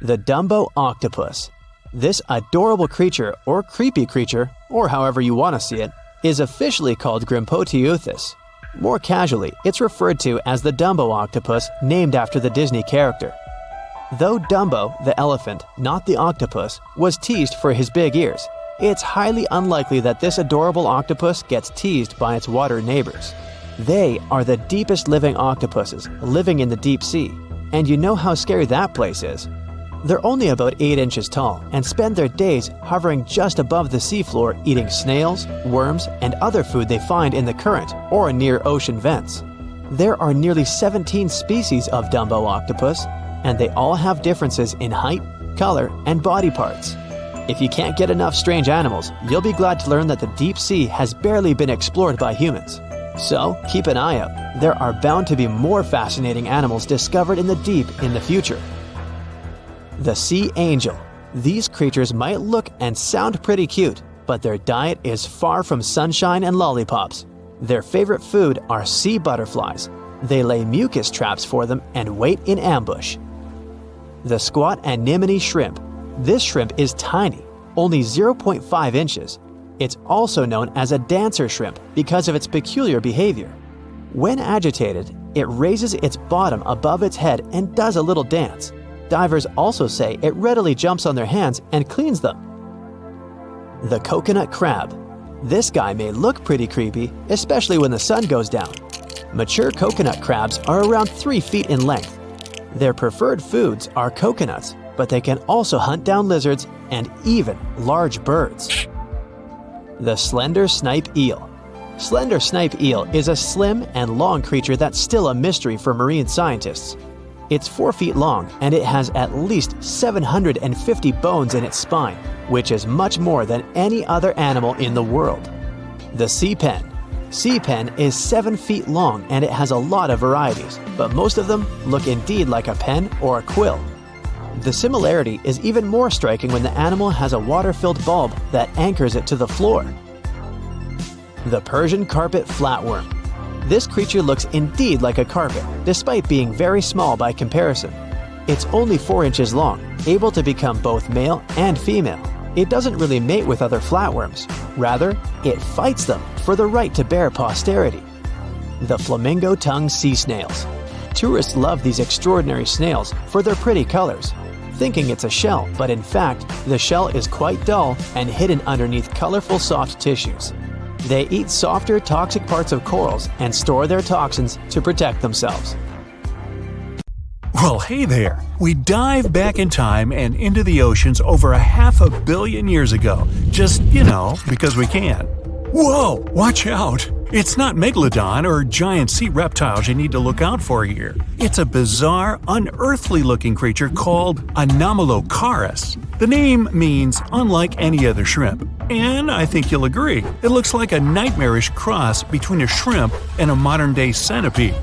The Dumbo octopus. This adorable creature, or creepy creature, or however you want to see it, is officially called Grimpoteuthis. More casually, it's referred to as the Dumbo octopus, named after the Disney character. Though Dumbo, the elephant, not the octopus, was teased for his big ears, it's highly unlikely that this adorable octopus gets teased by its water neighbors. They are the deepest living octopuses, living in the deep sea, and you know how scary that place is. They're only about 8 inches tall and spend their days hovering just above the seafloor eating snails, worms, and other food they find in the current or near ocean vents. There are nearly 17 species of Dumbo octopus, and they all have differences in height, color, and body parts. If you can't get enough strange animals, you'll be glad to learn that the deep sea has barely been explored by humans. So keep an eye out. There are bound to be more fascinating animals discovered in the deep in the future. The sea angel. These creatures might look and sound pretty cute, but their diet is far from sunshine and lollipops. Their favorite food are sea butterflies. They lay mucus traps for them and wait in ambush. The squat anemone shrimp. This shrimp is tiny, only 0.5 inches. It's also known as a dancer shrimp because of its peculiar behavior. When agitated, it raises its bottom above its head and does a little dance. Divers also say it readily jumps on their hands and cleans them. The coconut crab. This guy may look pretty creepy, especially when the sun goes down. Mature coconut crabs are around 3 feet in length. Their preferred foods are coconuts, but they can also hunt down lizards and even large birds. The slender snipe eel. Slender snipe eel is a slim and long creature that's still a mystery for marine scientists. It's 4 feet long and it has at least 750 bones in its spine, which is much more than any other animal in the world. The sea pen. Sea pen is 7 feet long and it has a lot of varieties, but most of them look indeed like a pen or a quill. The similarity is even more striking when the animal has a water-filled bulb that anchors it to the floor. The Persian carpet flatworm. This creature looks indeed like a carpet, despite being very small by comparison. It's only 4 inches long, able to become both male and female. It doesn't really mate with other flatworms. Rather, it fights them for the right to bear posterity. The flamingo-tongued sea snails. Tourists love these extraordinary snails for their pretty colors, thinking it's a shell, but in fact, the shell is quite dull and hidden underneath colorful soft tissues. They eat softer, toxic parts of corals and store their toxins to protect themselves. Well, hey there. We dive back in time and into the oceans over 500 million years ago. Just, because we can. Whoa, watch out. It's not megalodon or giant sea reptiles you need to look out for here. It's a bizarre, unearthly-looking creature called Anomalocaris. The name means unlike any other shrimp. And I think you'll agree, it looks like a nightmarish cross between a shrimp and a modern-day centipede.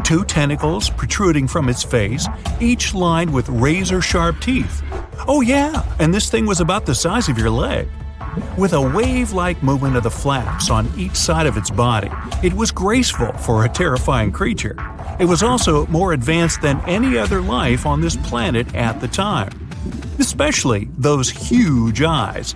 2 tentacles protruding from its face, each lined with razor-sharp teeth. Oh yeah, and this thing was about the size of your leg. With a wave-like movement of the flaps on each side of its body, it was graceful for a terrifying creature. It was also more advanced than any other life on this planet at the time. Especially those huge eyes.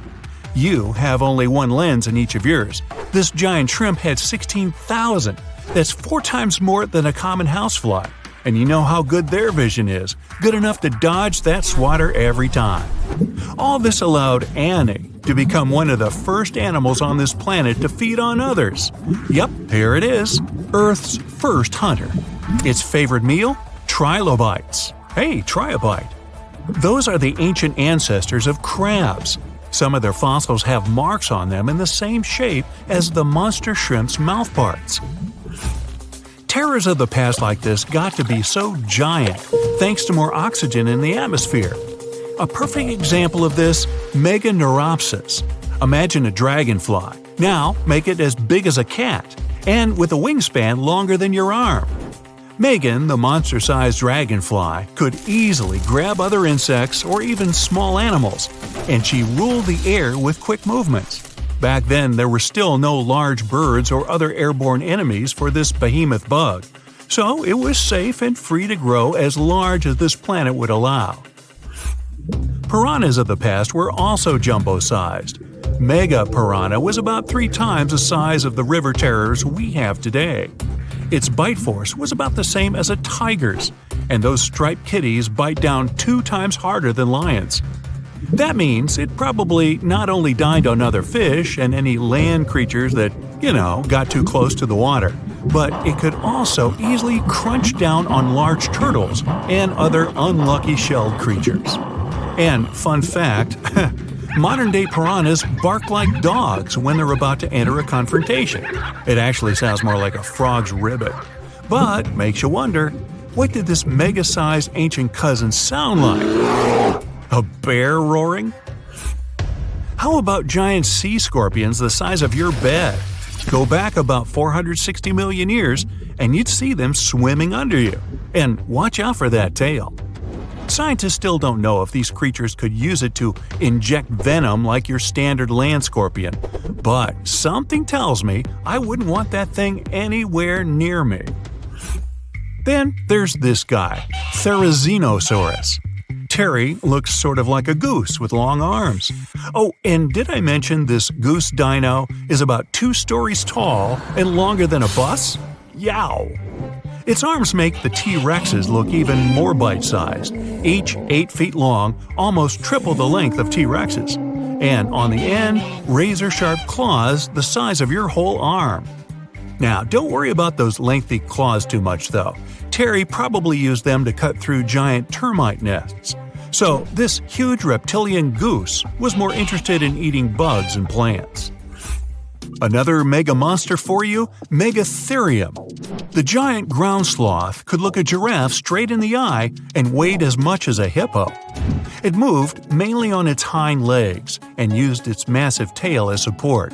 You have only one lens in each of yours. This giant shrimp had 16,000. That's 4 times more than a common housefly. And you know how good their vision is. Good enough to dodge that swatter every time. All this allowed Annie to become one of the first animals on this planet to feed on others. Yep, here it is. Earth's first hunter. Its favorite meal? Trilobites. Hey, try a bite. Those are the ancient ancestors of crabs. Some of their fossils have marks on them in the same shape as the monster shrimp's mouthparts. Terrors of the past like this got to be so giant thanks to more oxygen in the atmosphere. A perfect example of this, Meganeuropsis. Imagine a dragonfly. Now make it as big as a cat, and with a wingspan longer than your arm. Megan, the monster-sized dragonfly, could easily grab other insects or even small animals, and she ruled the air with quick movements. Back then, there were still no large birds or other airborne enemies for this behemoth bug, so it was safe and free to grow as large as this planet would allow. Piranhas of the past were also jumbo-sized. Mega piranha was about 3 times the size of the river terrors we have today. Its bite force was about the same as a tiger's, and those striped kitties bite down 2 times harder than lions. That means it probably not only dined on other fish and any land creatures that, got too close to the water, but it could also easily crunch down on large turtles and other unlucky shelled creatures. And fun fact, modern-day piranhas bark like dogs when they're about to enter a confrontation. It actually sounds more like a frog's ribbit. But makes you wonder, what did this mega-sized ancient cousin sound like? A bear roaring? How about giant sea scorpions the size of your bed? Go back about 460 million years, and you'd see them swimming under you. And watch out for that tail. Scientists still don't know if these creatures could use it to inject venom like your standard land scorpion, but something tells me I wouldn't want that thing anywhere near me. Then there's this guy, Therizinosaurus. Terry looks sort of like a goose with long arms. Oh, and did I mention this goose dino is about 2 stories tall and longer than a bus? Yow! Its arms make the T-Rexes look even more bite-sized, each 8 feet long, almost triple the length of T-Rexes. And on the end, razor-sharp claws the size of your whole arm. Now, don't worry about those lengthy claws too much, though. Terry probably used them to cut through giant termite nests. So, this huge reptilian goose was more interested in eating bugs and plants. Another mega monster for you, Megatherium. The giant ground sloth could look a giraffe straight in the eye and weighed as much as a hippo. It moved mainly on its hind legs and used its massive tail as support.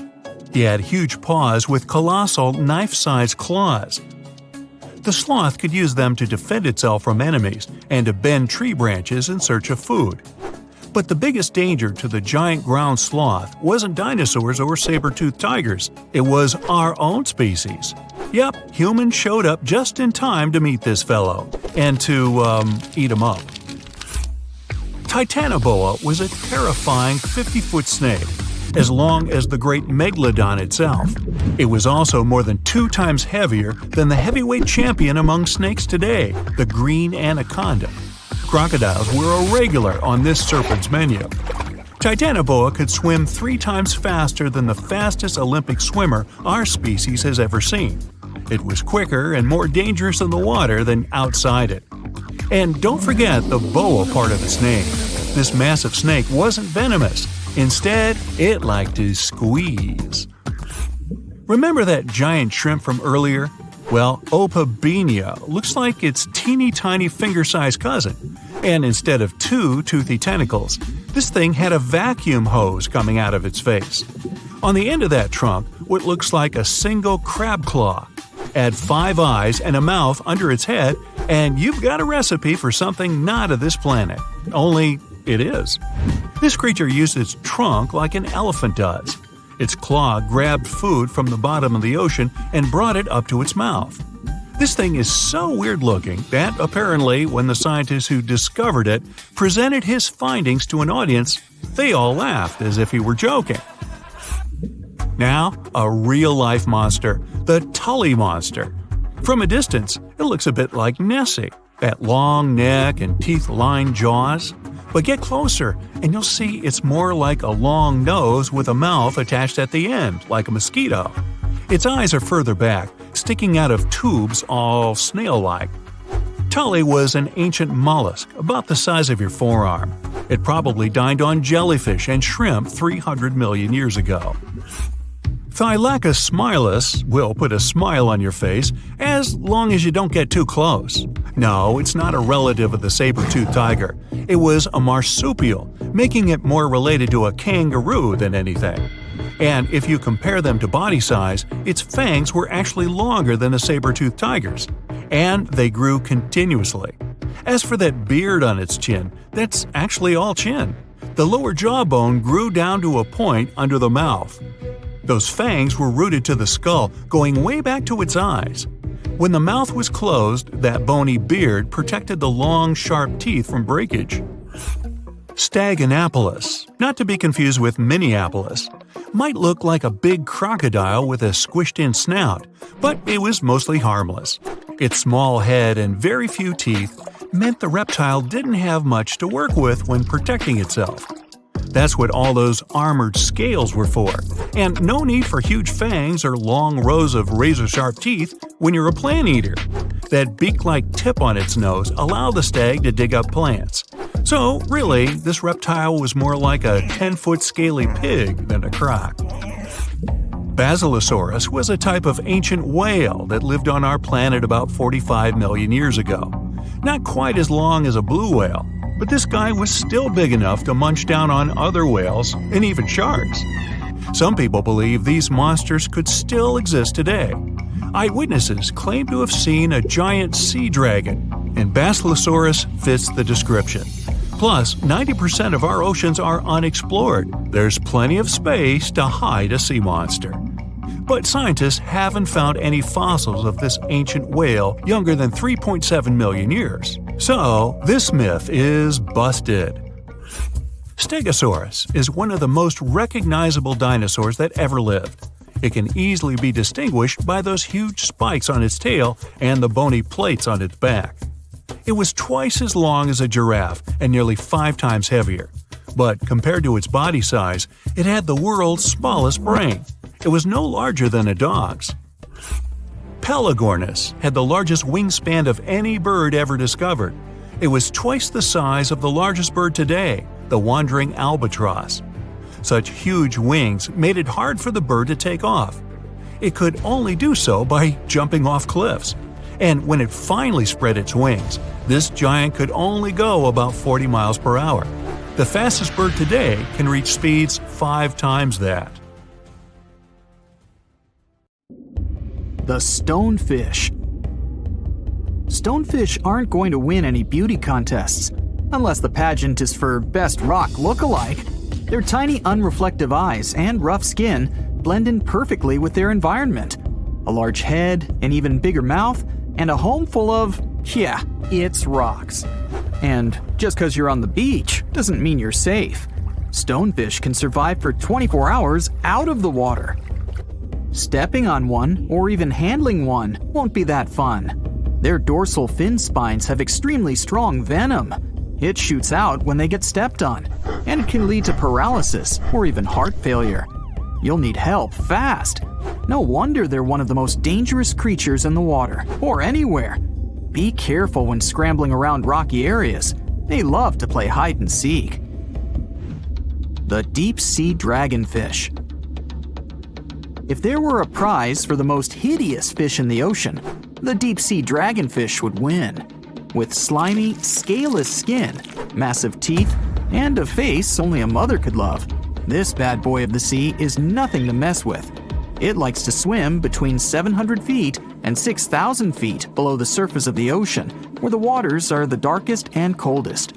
It had huge paws with colossal knife-sized claws. The sloth could use them to defend itself from enemies and to bend tree branches in search of food. But the biggest danger to the giant ground sloth wasn't dinosaurs or saber-toothed tigers. It was our own species. Yep, humans showed up just in time to meet this fellow and to, eat him up. Titanoboa was a terrifying 50-foot snake, as long as the great megalodon itself. It was also more than 2 times heavier than the heavyweight champion among snakes today, the green anaconda. Crocodiles were a regular on this serpent's menu. Titanoboa could swim 3 times faster than the fastest Olympic swimmer our species has ever seen. It was quicker and more dangerous in the water than outside it. And don't forget the boa part of its name. This massive snake wasn't venomous. Instead, it liked to squeeze. Remember that giant shrimp from earlier? Well, Opabenia looks like its teeny-tiny finger-sized cousin. And instead of 2 toothy tentacles, this thing had a vacuum hose coming out of its face. On the end of that trunk, what looks like a single crab claw. Add 5 eyes and a mouth under its head, and you've got a recipe for something not of this planet. Only it is. This creature used its trunk like an elephant does. Its claw grabbed food from the bottom of the ocean and brought it up to its mouth. This thing is so weird looking that apparently when the scientist who discovered it presented his findings to an audience, they all laughed as if he were joking. Now, a real-life monster, the Tully monster. From a distance, it looks a bit like Nessie, that long neck and teeth-lined jaws. But get closer, and you'll see it's more like a long nose with a mouth attached at the end, like a mosquito. Its eyes are further back, sticking out of tubes all snail-like. Tully was an ancient mollusk, about the size of your forearm. It probably dined on jellyfish and shrimp 300 million years ago. Thylacus smilus will put a smile on your face as long as you don't get too close. No, it's not a relative of the saber-toothed tiger. It was a marsupial, making it more related to a kangaroo than anything. And if you compare them to body size, its fangs were actually longer than a saber-toothed tiger's. And they grew continuously. As for that beard on its chin, that's actually all chin. The lower jawbone grew down to a point under the mouth. Those fangs were rooted to the skull, going way back to its eyes. When the mouth was closed, that bony beard protected the long, sharp teeth from breakage. Staganapolis, not to be confused with Minneapolis, might look like a big crocodile with a squished-in snout, but it was mostly harmless. Its small head and very few teeth meant the reptile didn't have much to work with when protecting itself. That's what all those armored scales were for, and no need for huge fangs or long rows of razor-sharp teeth when you're a plant eater. That beak-like tip on its nose allowed the stag to dig up plants. So, really, this reptile was more like a 10-foot scaly pig than a croc. Basilosaurus was a type of ancient whale that lived on our planet about 45 million years ago. Not quite as long as a blue whale, but this guy was still big enough to munch down on other whales and even sharks. Some people believe these monsters could still exist today. Eyewitnesses claim to have seen a giant sea dragon, and Basilosaurus fits the description. Plus, 90% of our oceans are unexplored. There's plenty of space to hide a sea monster. But scientists haven't found any fossils of this ancient whale younger than 3.7 million years. So, this myth is busted. Stegosaurus is one of the most recognizable dinosaurs that ever lived. It can easily be distinguished by those huge spikes on its tail and the bony plates on its back. It was twice as long as a giraffe and nearly 5 times heavier. But compared to its body size, it had the world's smallest brain. It was no larger than a dog's. Pelagornis had the largest wingspan of any bird ever discovered. It was twice the size of the largest bird today, the wandering albatross. Such huge wings made it hard for the bird to take off. It could only do so by jumping off cliffs. And when it finally spread its wings, this giant could only go about 40 miles per hour. The fastest bird today can reach speeds 5 times that. The stonefish. Stonefish aren't going to win any beauty contests, unless the pageant is for best rock look-alike. Their tiny unreflective eyes and rough skin blend in perfectly with their environment. A large head, an even bigger mouth, and a home full of, it's rocks. And just because you're on the beach doesn't mean you're safe. Stonefish can survive for 24 hours out of the water. Stepping on one, or even handling one, won't be that fun. Their dorsal fin spines have extremely strong venom. It shoots out when they get stepped on, and it can lead to paralysis or even heart failure. You'll need help fast. No wonder they're one of the most dangerous creatures in the water, or anywhere. Be careful when scrambling around rocky areas. They love to play hide and seek. The deep-sea dragonfish. If there were a prize for the most hideous fish in the ocean, the deep-sea dragonfish would win. With slimy, scaleless skin, massive teeth, and a face only a mother could love, this bad boy of the sea is nothing to mess with. It likes to swim between 700 feet and 6,000 feet below the surface of the ocean, where the waters are the darkest and coldest.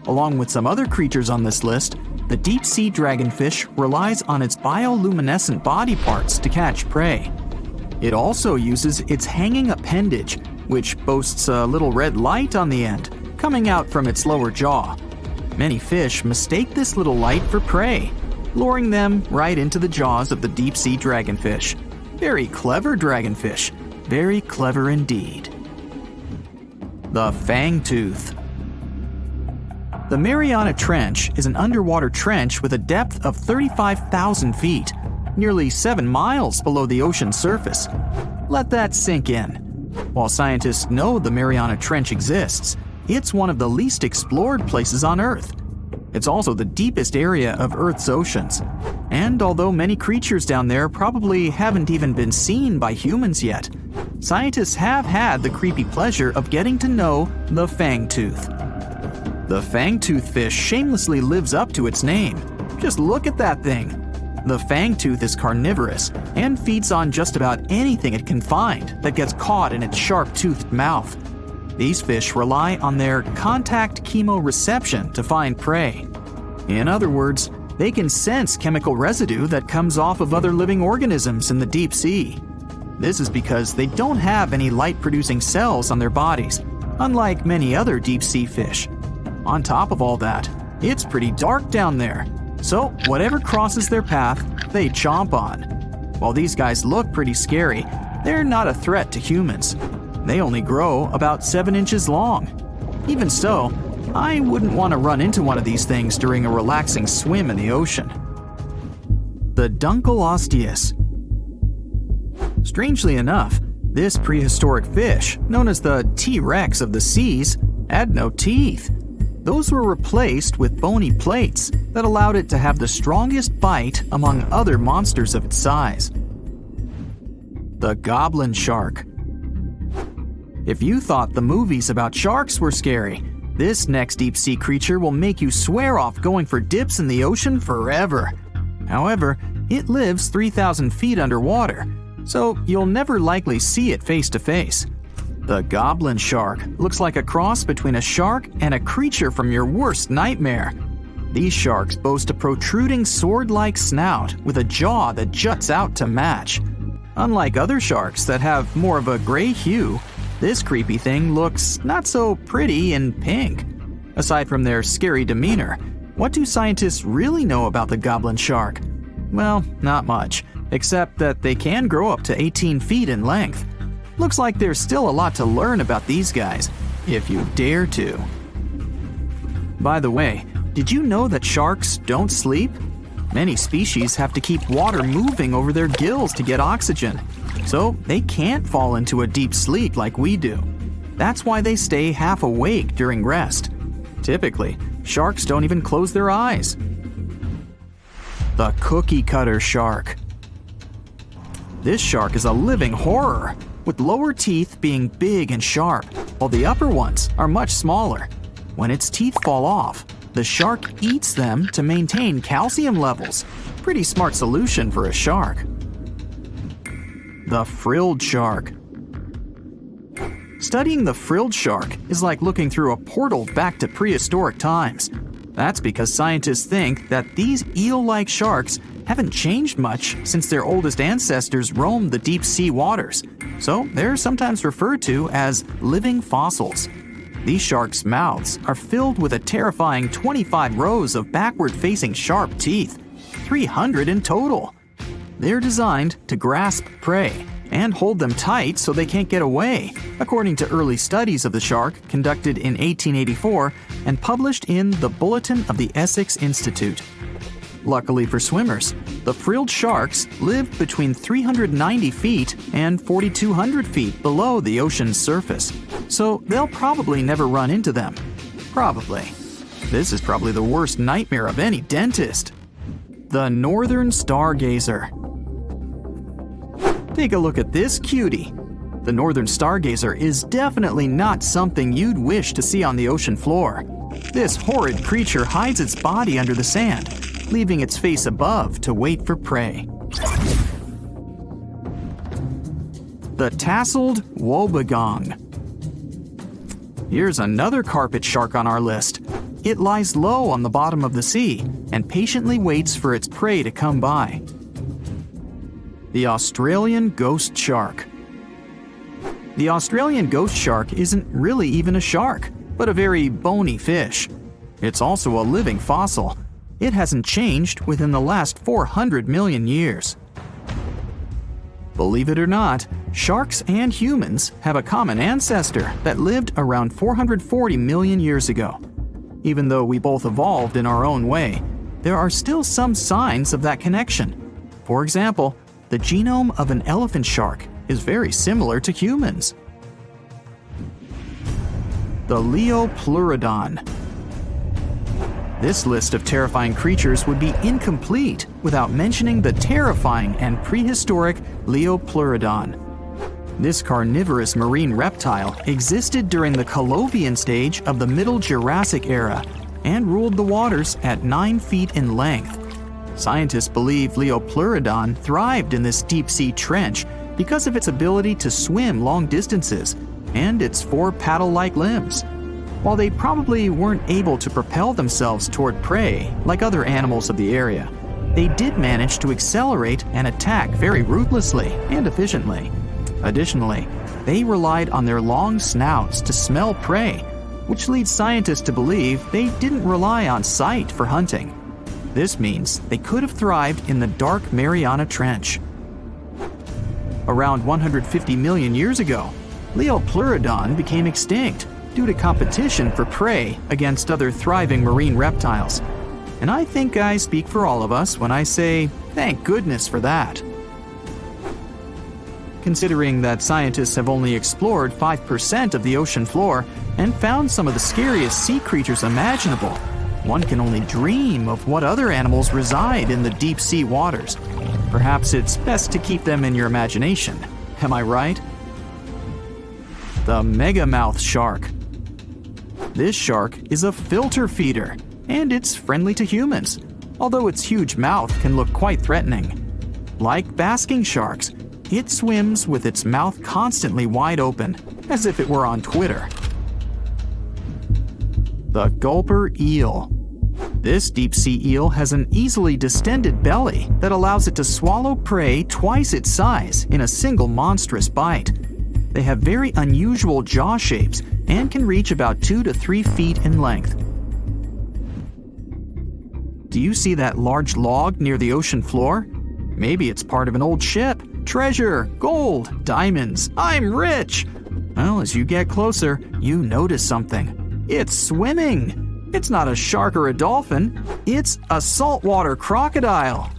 Along with some other creatures on this list, the deep-sea dragonfish relies on its bioluminescent body parts to catch prey. It also uses its hanging appendage, which boasts a little red light on the end, coming out from its lower jaw. Many fish mistake this little light for prey, luring them right into the jaws of the deep-sea dragonfish. Very clever dragonfish. Very clever indeed. The fangtooth. The Mariana Trench is an underwater trench with a depth of 35,000 feet, nearly 7 miles below the ocean's surface. Let that sink in. While scientists know the Mariana Trench exists, it's one of the least explored places on Earth. It's also the deepest area of Earth's oceans. And although many creatures down there probably haven't even been seen by humans yet, scientists have had the creepy pleasure of getting to know the fangtooth. The fangtooth fish shamelessly lives up to its name. Just look at that thing. The fangtooth is carnivorous and feeds on just about anything it can find that gets caught in its sharp-toothed mouth. These fish rely on their contact chemoreception to find prey. In other words, they can sense chemical residue that comes off of other living organisms in the deep sea. This is because they don't have any light-producing cells on their bodies, unlike many other deep-sea fish. On top of all that, it's pretty dark down there, so whatever crosses their path, they chomp on. While these guys look pretty scary, they're not a threat to humans. They only grow about 7 inches long. Even so, I wouldn't want to run into one of these things during a relaxing swim in the ocean. The Dunkleosteus. Strangely enough, this prehistoric fish, known as the T-Rex of the seas, had no teeth. Those were replaced with bony plates that allowed it to have the strongest bite among other monsters of its size. The goblin shark. If you thought the movies about sharks were scary, this next deep-sea creature will make you swear off going for dips in the ocean forever. However, it lives 3,000 feet underwater, so you'll never likely see it face to face. The goblin shark looks like a cross between a shark and a creature from your worst nightmare. These sharks boast a protruding sword-like snout with a jaw that juts out to match. Unlike other sharks that have more of a gray hue, this creepy thing looks not so pretty and pink. Aside from their scary demeanor, what do scientists really know about the goblin shark? Well, not much, except that they can grow up to 18 feet in length. Looks like there's still a lot to learn about these guys, if you dare to. By the way, did you know that sharks don't sleep? Many species have to keep water moving over their gills to get oxygen, so they can't fall into a deep sleep like we do. That's why they stay half awake during rest. Typically, sharks don't even close their eyes. The cookie cutter shark. This shark is a living horror, with lower teeth being big and sharp, while the upper ones are much smaller. When its teeth fall off, the shark eats them to maintain calcium levels. Pretty smart solution for a shark. The frilled shark. Studying the frilled shark is like looking through a portal back to prehistoric times. That's because scientists think that these eel-like sharks haven't changed much since their oldest ancestors roamed the deep sea waters, so they're sometimes referred to as living fossils. These sharks' mouths are filled with a terrifying 25 rows of backward-facing sharp teeth, 300 in total. They're designed to grasp prey and hold them tight so they can't get away, according to early studies of the shark conducted in 1884 and published in the Bulletin of the Essex Institute. Luckily for swimmers, the frilled sharks live between 390 feet and 4,200 feet below the ocean's surface, so they'll probably never run into them. Probably. This is probably the worst nightmare of any dentist. The northern stargazer. Take a look at this cutie. The northern stargazer is definitely not something you'd wish to see on the ocean floor. This horrid creature hides its body under the sand, leaving its face above to wait for prey. The tasseled wobbegong. Here's another carpet shark on our list. It lies low on the bottom of the sea and patiently waits for its prey to come by. The Australian ghost shark. The Australian ghost shark isn't really even a shark, but a very bony fish. It's also a living fossil. It hasn't changed within the last 400 million years. Believe it or not, sharks and humans have a common ancestor that lived around 440 million years ago. Even though we both evolved in our own way, there are still some signs of that connection. For example, the genome of an elephant shark is very similar to humans. The Leopleurodon. This list of terrifying creatures would be incomplete without mentioning the terrifying and prehistoric Leopleurodon. This carnivorous marine reptile existed during the Colovian stage of the Middle Jurassic era and ruled the waters at 9 feet in length. Scientists believe Leopleurodon thrived in this deep-sea trench because of its ability to swim long distances and its 4 paddle-like limbs. While they probably weren't able to propel themselves toward prey like other animals of the area, they did manage to accelerate and attack very ruthlessly and efficiently. Additionally, they relied on their long snouts to smell prey, which leads scientists to believe they didn't rely on sight for hunting. This means they could have thrived in the dark Mariana Trench. Around 150 million years ago, Leopleurodon became extinct due to competition for prey against other thriving marine reptiles. And I think I speak for all of us when I say, thank goodness for that. Considering that scientists have only explored 5% of the ocean floor and found some of the scariest sea creatures imaginable, one can only dream of what other animals reside in the deep sea waters. Perhaps it's best to keep them in your imagination. Am I right? The megamouth shark. This shark is a filter feeder, and it's friendly to humans, although its huge mouth can look quite threatening. Like basking sharks, it swims with its mouth constantly wide open, as if it were on Twitter. The gulper eel. This deep-sea eel has an easily distended belly that allows it to swallow prey twice its size in a single monstrous bite. They have very unusual jaw shapes and can reach about 2 to 3 feet in length. Do you see that large log near the ocean floor? Maybe it's part of an old ship. Treasure, gold, diamonds, I'm rich! Well, as you get closer, you notice something. It's swimming! It's not a shark or a dolphin, it's a saltwater crocodile!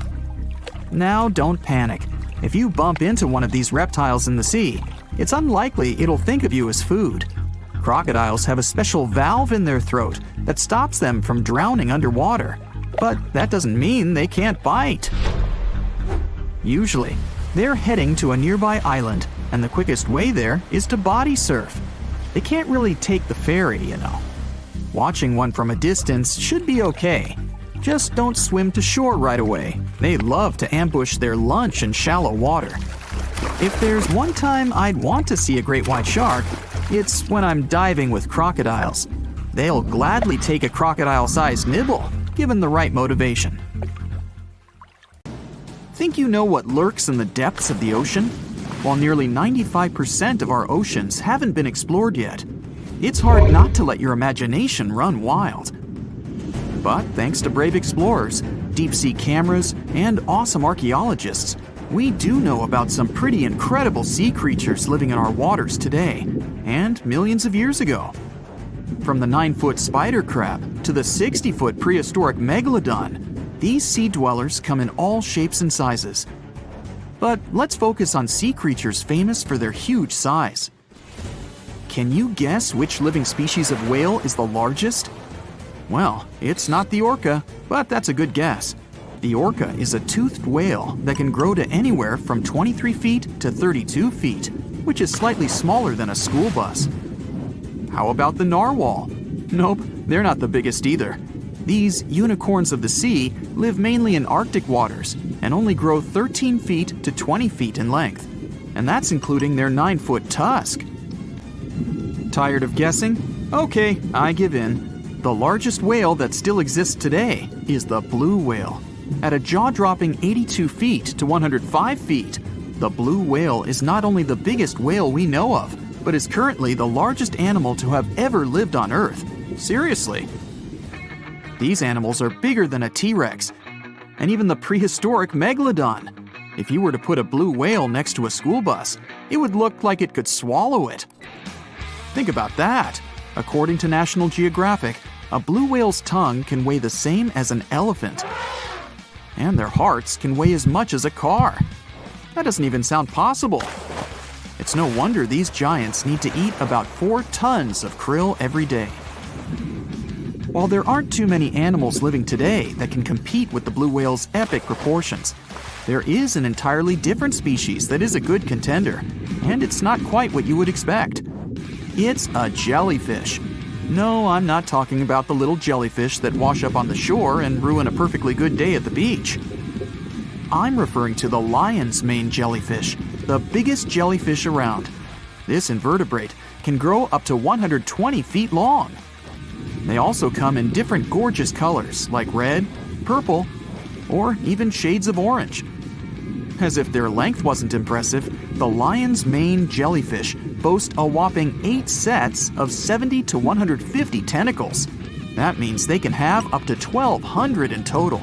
Now don't panic. If you bump into one of these reptiles in the sea, it's unlikely it'll think of you as food. Crocodiles have a special valve in their throat that stops them from drowning underwater, but that doesn't mean they can't bite. Usually, they're heading to a nearby island, and the quickest way there is to body surf. They can't really take the ferry, you know. Watching one from a distance should be okay. Just don't swim to shore right away. They love to ambush their lunch in shallow water. If there's one time I'd want to see a great white shark, it's when I'm diving with crocodiles. They'll gladly take a crocodile-sized nibble, given the right motivation. Think you know what lurks in the depths of the ocean? While nearly 95% of our oceans haven't been explored yet, it's hard not to let your imagination run wild. But thanks to brave explorers, deep-sea cameras, and awesome archaeologists, we do know about some pretty incredible sea creatures living in our waters today, and millions of years ago. From the 9-foot spider crab to the 60-foot prehistoric megalodon, these sea dwellers come in all shapes and sizes. But let's focus on sea creatures famous for their huge size. Can you guess which living species of whale is the largest? Well, it's not the orca, but that's a good guess. The orca is a toothed whale that can grow to anywhere from 23 feet to 32 feet, which is slightly smaller than a school bus. How about the narwhal? Nope, they're not the biggest either. These unicorns of the sea live mainly in Arctic waters and only grow 13 feet to 20 feet in length, and that's including their 9-foot tusk. Tired of guessing? Okay, I give in. The largest whale that still exists today is the blue whale. At a jaw-dropping 82 feet to 105 feet, the blue whale is not only the biggest whale we know of, but is currently the largest animal to have ever lived on Earth. Seriously. These animals are bigger than a T-Rex, and even the prehistoric megalodon. If you were to put a blue whale next to a school bus, it would look like it could swallow it. Think about that. According to National Geographic, a blue whale's tongue can weigh the same as an elephant. And their hearts can weigh as much as a car. That doesn't even sound possible. It's no wonder these giants need to eat about 4 tons of krill every day. While there aren't too many animals living today that can compete with the blue whale's epic proportions, there is an entirely different species that is a good contender, and it's not quite what you would expect. It's a jellyfish. No, I'm not talking about the little jellyfish that wash up on the shore and ruin a perfectly good day at the beach. I'm referring to the lion's mane jellyfish, the biggest jellyfish around. This invertebrate can grow up to 120 feet long. They also come in different gorgeous colors like red, purple, or even shades of orange. As if their length wasn't impressive, the lion's mane jellyfish boast a whopping 8 sets of 70 to 150 tentacles. That means they can have up to 1,200 in total.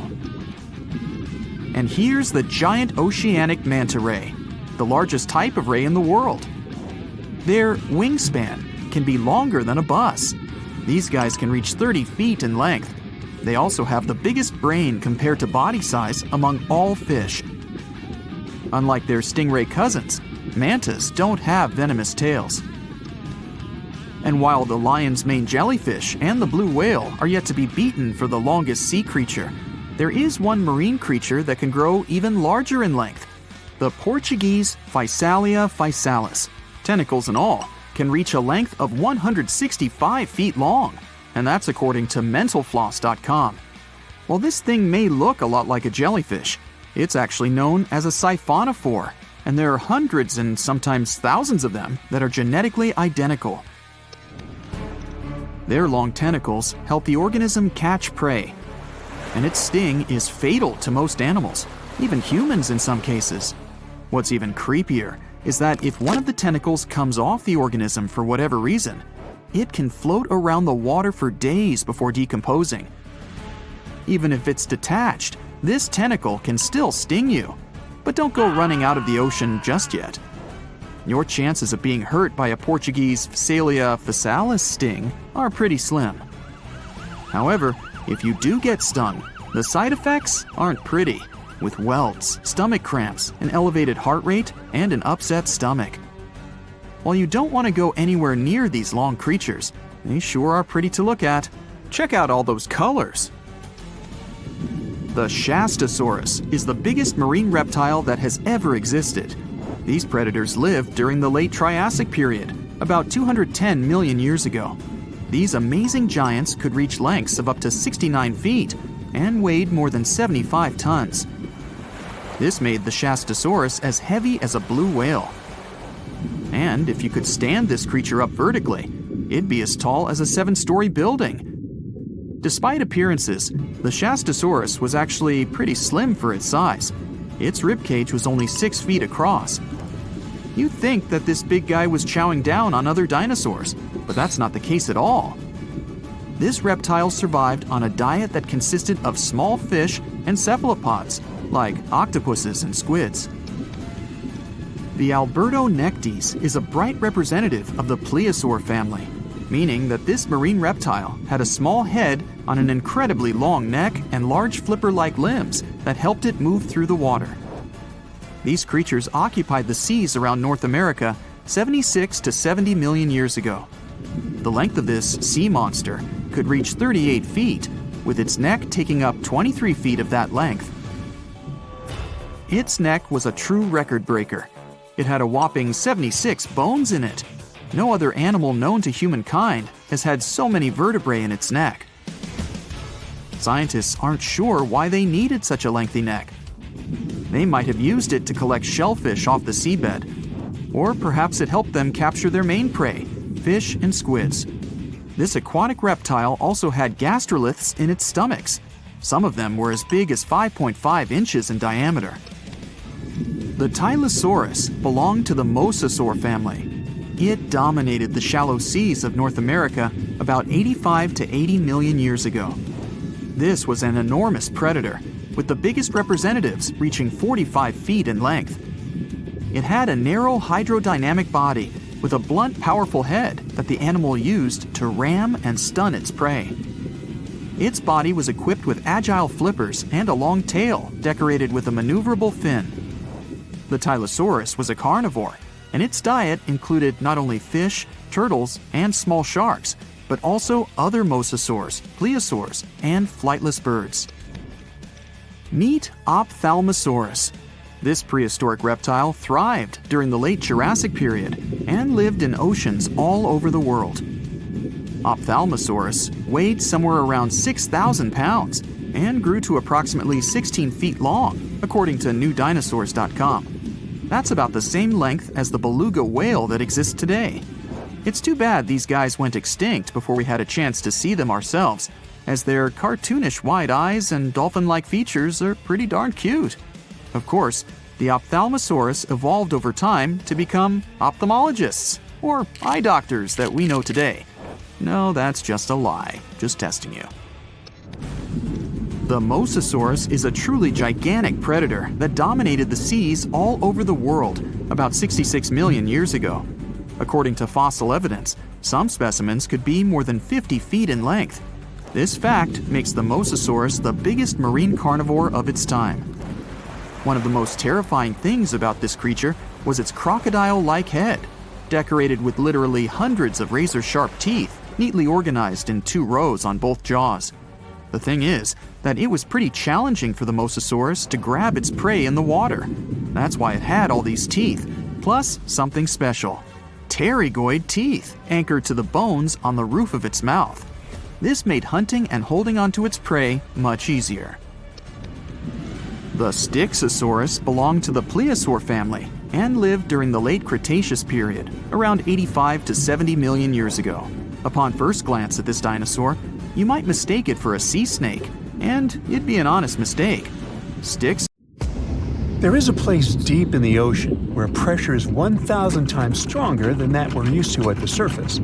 And here's the giant oceanic manta ray, the largest type of ray in the world. Their wingspan can be longer than a bus. These guys can reach 30 feet in length. They also have the biggest brain compared to body size among all fish. Unlike their stingray cousins, mantas don't have venomous tails. And while the lion's mane jellyfish and the blue whale are yet to be beaten for the longest sea creature, there is one marine creature that can grow even larger in length. The Portuguese Physalia physalis, tentacles and all, can reach a length of 165 feet long, and that's according to mentalfloss.com. While this thing may look a lot like a jellyfish, it's actually known as a siphonophore, and there are hundreds and sometimes thousands of them that are genetically identical. Their long tentacles help the organism catch prey, and its sting is fatal to most animals, even humans in some cases. What's even creepier is that if one of the tentacles comes off the organism for whatever reason, it can float around the water for days before decomposing. Even if it's detached, this tentacle can still sting you. But don't go running out of the ocean just yet. Your chances of being hurt by a Portuguese Physalia physalis sting are pretty slim. However, if you do get stung, the side effects aren't pretty, with welts, stomach cramps, an elevated heart rate, and an upset stomach. While you don't want to go anywhere near these long creatures, they sure are pretty to look at. Check out all those colors. The Shastasaurus is the biggest marine reptile that has ever existed. These predators lived during the late Triassic period, about 210 million years ago. These amazing giants could reach lengths of up to 69 feet and weighed more than 75 tons. This made the Shastasaurus as heavy as a blue whale. And if you could stand this creature up vertically, it'd be as tall as a 7-story building. Despite appearances, the Shastasaurus was actually pretty slim for its size. Its ribcage was only 6 feet across. You'd think that this big guy was chowing down on other dinosaurs, but that's not the case at all. This reptile survived on a diet that consisted of small fish and cephalopods, like octopuses and squids. The Albertonectes is a bright representative of the plesiosaur family, meaning that this marine reptile had a small head on an incredibly long neck and large flipper-like limbs that helped it move through the water. These creatures occupied the seas around North America 76 to 70 million years ago. The length of this sea monster could reach 38 feet, with its neck taking up 23 feet of that length. Its neck was a true record breaker. It had a whopping 76 bones in it. No other animal known to humankind has had so many vertebrae in its neck. Scientists aren't sure why they needed such a lengthy neck. They might have used it to collect shellfish off the seabed, or perhaps it helped them capture their main prey, fish and squids. This aquatic reptile also had gastroliths in its stomachs, Some of them were as big as 5.5 inches in diameter. The Tylosaurus belonged to the Mosasaur family. It dominated the shallow seas of North America about 85 to 80 million years ago. This was an enormous predator, with the biggest representatives reaching 45 feet in length. It had a narrow hydrodynamic body with a blunt, powerful head that the animal used to ram and stun its prey. Its body was equipped with agile flippers and a long tail decorated with a maneuverable fin. The Tylosaurus was a carnivore, and its diet included not only fish, turtles, and small sharks, but also other mosasaurs, plesiosaurs, and flightless birds. Meet Ophthalmosaurus. This prehistoric reptile thrived during the late Jurassic period and lived in oceans all over the world. Ophthalmosaurus weighed somewhere around 6,000 pounds and grew to approximately 16 feet long, according to newdinosaurs.com. That's about the same length as the beluga whale that exists today. It's too bad these guys went extinct before we had a chance to see them ourselves, as their cartoonish wide eyes and dolphin-like features are pretty darn cute. Of course, the Ophthalmosaurus evolved over time to become ophthalmologists, or eye doctors that we know today. No, that's just a lie. Just testing you. The Mosasaurus is a truly gigantic predator that dominated the seas all over the world about 66 million years ago. According to fossil evidence, some specimens could be more than 50 feet in length. This fact makes the Mosasaurus the biggest marine carnivore of its time. One of the most terrifying things about this creature was its crocodile-like head, decorated with literally hundreds of razor-sharp teeth, neatly organized in 2 rows on both jaws. The thing is that it was pretty challenging for the Mosasaurus to grab its prey in the water. That's why it had all these teeth, plus something special: pterygoid teeth anchored to the bones on the roof of its mouth. This made hunting and holding onto its prey much easier. The Styxosaurus belonged to the plesiosaur family and lived during the late Cretaceous period, around 85 to 70 million years ago. Upon first glance at this dinosaur, you might mistake it for a sea snake, and it'd be an honest mistake. There is a place deep in the ocean where pressure is 1,000 times stronger than that we're used to at the surface.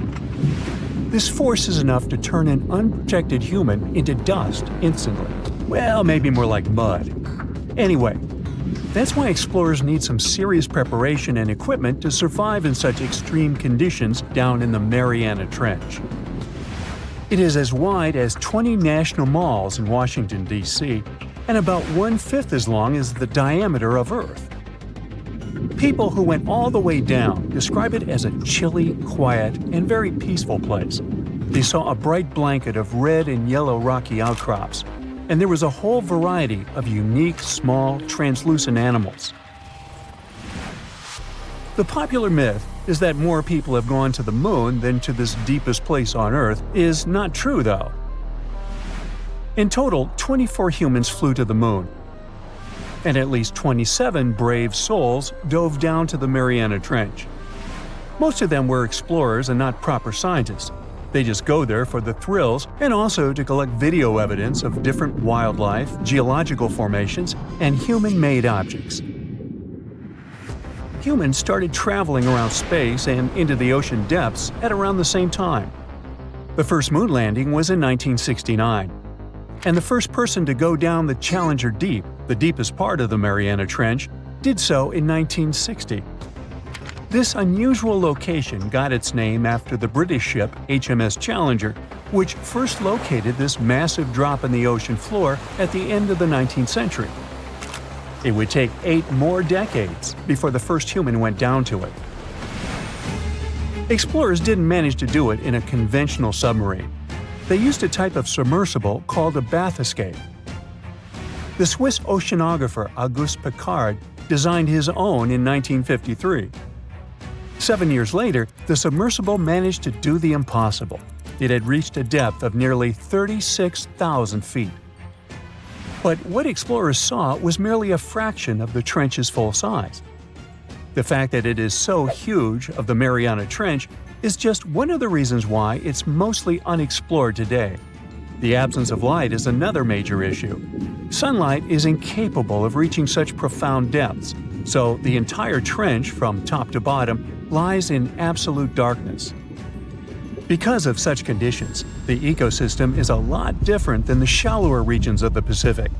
This force is enough to turn an unprotected human into dust instantly. Well, maybe more like mud. Anyway, that's why explorers need some serious preparation and equipment to survive in such extreme conditions down in the Mariana Trench. It is as wide as 20 national malls in Washington, D.C., and about 1/5 as long as the diameter of Earth. People who went all the way down describe it as a chilly, quiet, and very peaceful place. They saw a bright blanket of red and yellow rocky outcrops, and there was a whole variety of unique, small, translucent animals. The popular myth is that more people have gone to the moon than to this deepest place on Earth is not true, though. In total, 24 humans flew to the moon, and at least 27 brave souls dove down to the Mariana Trench. Most of them were explorers and not proper scientists. They just go there for the thrills and also to collect video evidence of different wildlife, geological formations, and human-made objects. Humans started traveling around space and into the ocean depths at around the same time. The first moon landing was in 1969, and the first person to go down the Challenger Deep, the deepest part of the Mariana Trench, did so in 1960. This unusual location got its name after the British ship HMS Challenger, which first located this massive drop in the ocean floor at the end of the 19th century. It would take 8 more decades before the first human went down to it. Explorers didn't manage to do it in a conventional submarine. They used a type of submersible called a bathyscaphe. The Swiss oceanographer Auguste Piccard designed his own in 1953. 7 years later, the submersible managed to do the impossible. It had reached a depth of nearly 36,000 feet. But what explorers saw was merely a fraction of the trench's full size. The fact that it is so huge of the Mariana Trench is just one of the reasons why it's mostly unexplored today. The absence of light is another major issue. Sunlight is incapable of reaching such profound depths, so the entire trench from top to bottom lies in absolute darkness. Because of such conditions, the ecosystem is a lot different than the shallower regions of the Pacific.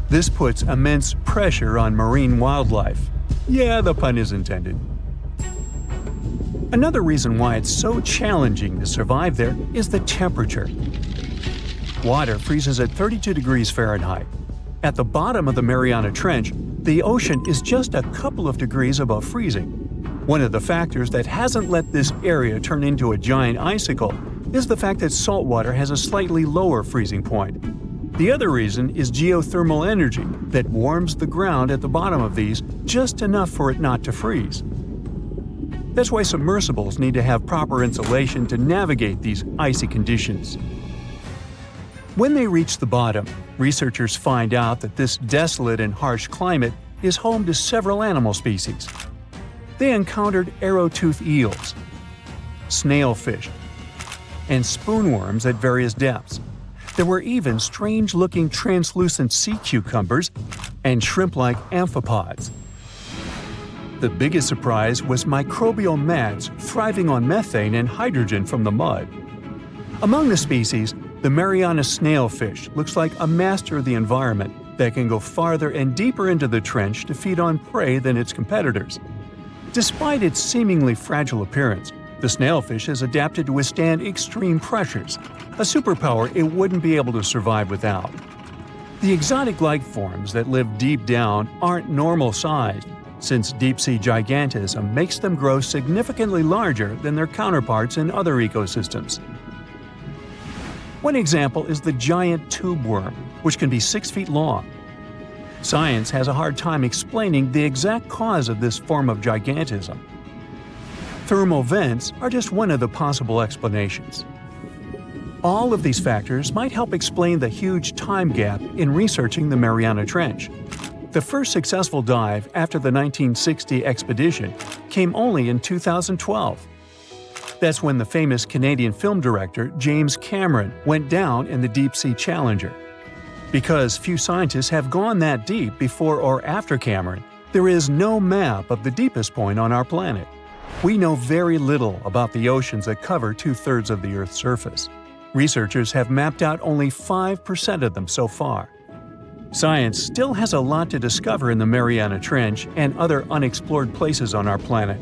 This puts immense pressure on marine wildlife. Yeah, the pun is intended. Another reason why it's so challenging to survive there is the temperature. Water freezes at 32 degrees Fahrenheit. At the bottom of the Mariana Trench, the ocean is just a couple of degrees above freezing. One of the factors that hasn't let this area turn into a giant icicle is the fact that salt water has a slightly lower freezing point. The other reason is geothermal energy that warms the ground at the bottom of these just enough for it not to freeze. That's why submersibles need to have proper insulation to navigate these icy conditions. When they reach the bottom, researchers find out that this desolate and harsh climate is home to several animal species. They encountered arrow-toothed eels, snailfish, and spoonworms at various depths. There were even strange-looking translucent sea cucumbers and shrimp-like amphipods. The biggest surprise was microbial mats thriving on methane and hydrogen from the mud. Among the species, the Mariana snailfish looks like a master of the environment that can go farther and deeper into the trench to feed on prey than its competitors. Despite its seemingly fragile appearance, the snailfish has adapted to withstand extreme pressures, a superpower it wouldn't be able to survive without. The exotic life forms that live deep down aren't normal-sized, since deep-sea gigantism makes them grow significantly larger than their counterparts in other ecosystems. One example is the giant tube worm, which can be 6 feet long. Science has a hard time explaining the exact cause of this form of gigantism. Thermal vents are just one of the possible explanations. All of these factors might help explain the huge time gap in researching the Mariana Trench. The first successful dive after the 1960 expedition came only in 2012. That's when the famous Canadian film director James Cameron went down in the Deep-Sea Challenger. Because few scientists have gone that deep before or after Cameron, there is no map of the deepest point on our planet. We know very little about the oceans that cover 2/3 of the Earth's surface. Researchers have mapped out only 5% of them so far. Science still has a lot to discover in the Mariana Trench and other unexplored places on our planet.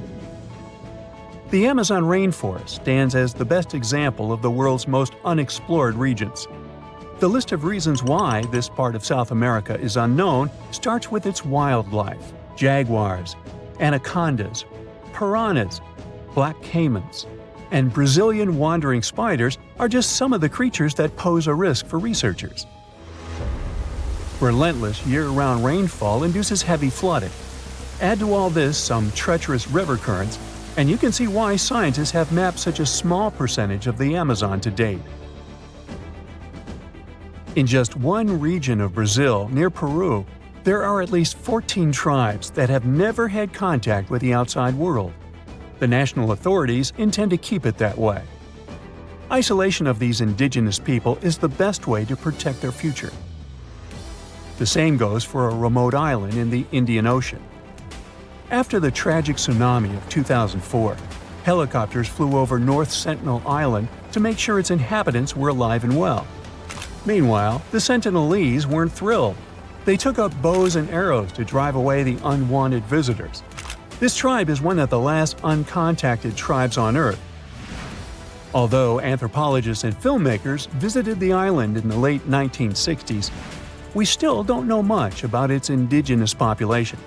The Amazon rainforest stands as the best example of the world's most unexplored regions. The list of reasons why this part of South America is unknown starts with its wildlife. Jaguars, anacondas, piranhas, black caimans, and Brazilian wandering spiders are just some of the creatures that pose a risk for researchers. Relentless year-round rainfall induces heavy flooding. Add to all this some treacherous river currents, and you can see why scientists have mapped such a small percentage of the Amazon to date. In just one region of Brazil, near Peru, there are at least 14 tribes that have never had contact with the outside world. The national authorities intend to keep it that way. Isolation of these indigenous people is the best way to protect their future. The same goes for a remote island in the Indian Ocean. After the tragic tsunami of 2004, helicopters flew over North Sentinel Island to make sure its inhabitants were alive and well. Meanwhile, the Sentinelese weren't thrilled. They took up bows and arrows to drive away the unwanted visitors. This tribe is one of the last uncontacted tribes on Earth. Although anthropologists and filmmakers visited the island in the late 1960s, we still don't know much about its indigenous population.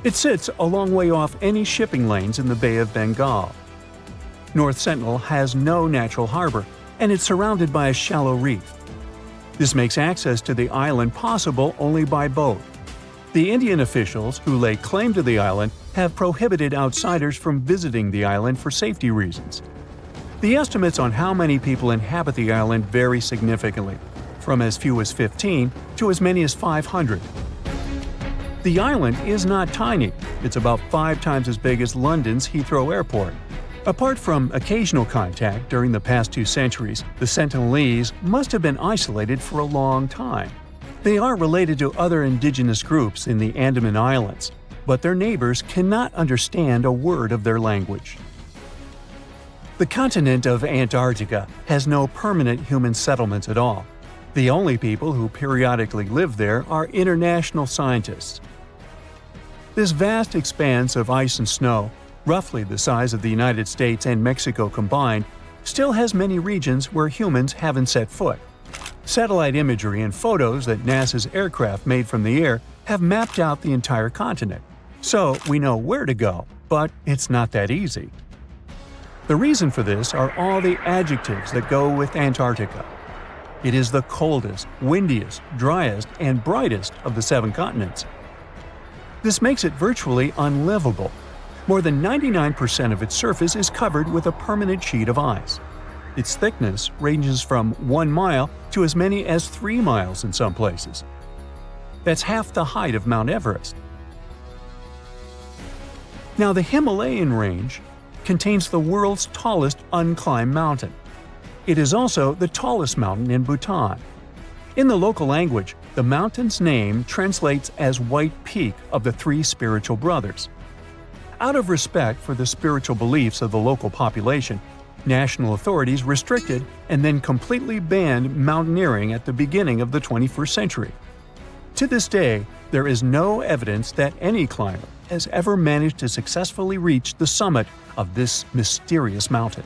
It sits a long way off any shipping lanes in the Bay of Bengal. North Sentinel has no natural harbor, and it's surrounded by a shallow reef. This makes access to the island possible only by boat. The Indian officials who lay claim to the island have prohibited outsiders from visiting the island for safety reasons. The estimates on how many people inhabit the island vary significantly, from as few as 15 to as many as 500. The island is not tiny. It's about 5 times as big as London's Heathrow Airport. Apart from occasional contact during the past 2 centuries, the Sentinelese must have been isolated for a long time. They are related to other indigenous groups in the Andaman Islands, but their neighbors cannot understand a word of their language. The continent of Antarctica has no permanent human settlements at all. The only people who periodically live there are international scientists. This vast expanse of ice and snow, roughly the size of the United States and Mexico combined, still has many regions where humans haven't set foot. Satellite imagery and photos that NASA's aircraft made from the air have mapped out the entire continent, so we know where to go, but it's not that easy. The reason for this are all the adjectives that go with Antarctica. It is the coldest, windiest, driest, and brightest of the 7 continents. This makes it virtually unlivable. More than 99% of its surface is covered with a permanent sheet of ice. Its thickness ranges from 1 mile to as many as 3 miles in some places. That's half the height of Mount Everest. Now, the Himalayan range contains the world's tallest unclimbed mountain. It is also the tallest mountain in Bhutan. In the local language, the mountain's name translates as White Peak of the 3 spiritual brothers. Out of respect for the spiritual beliefs of the local population, national authorities restricted and then completely banned mountaineering at the beginning of the 21st century. To this day, there is no evidence that any climber has ever managed to successfully reach the summit of this mysterious mountain.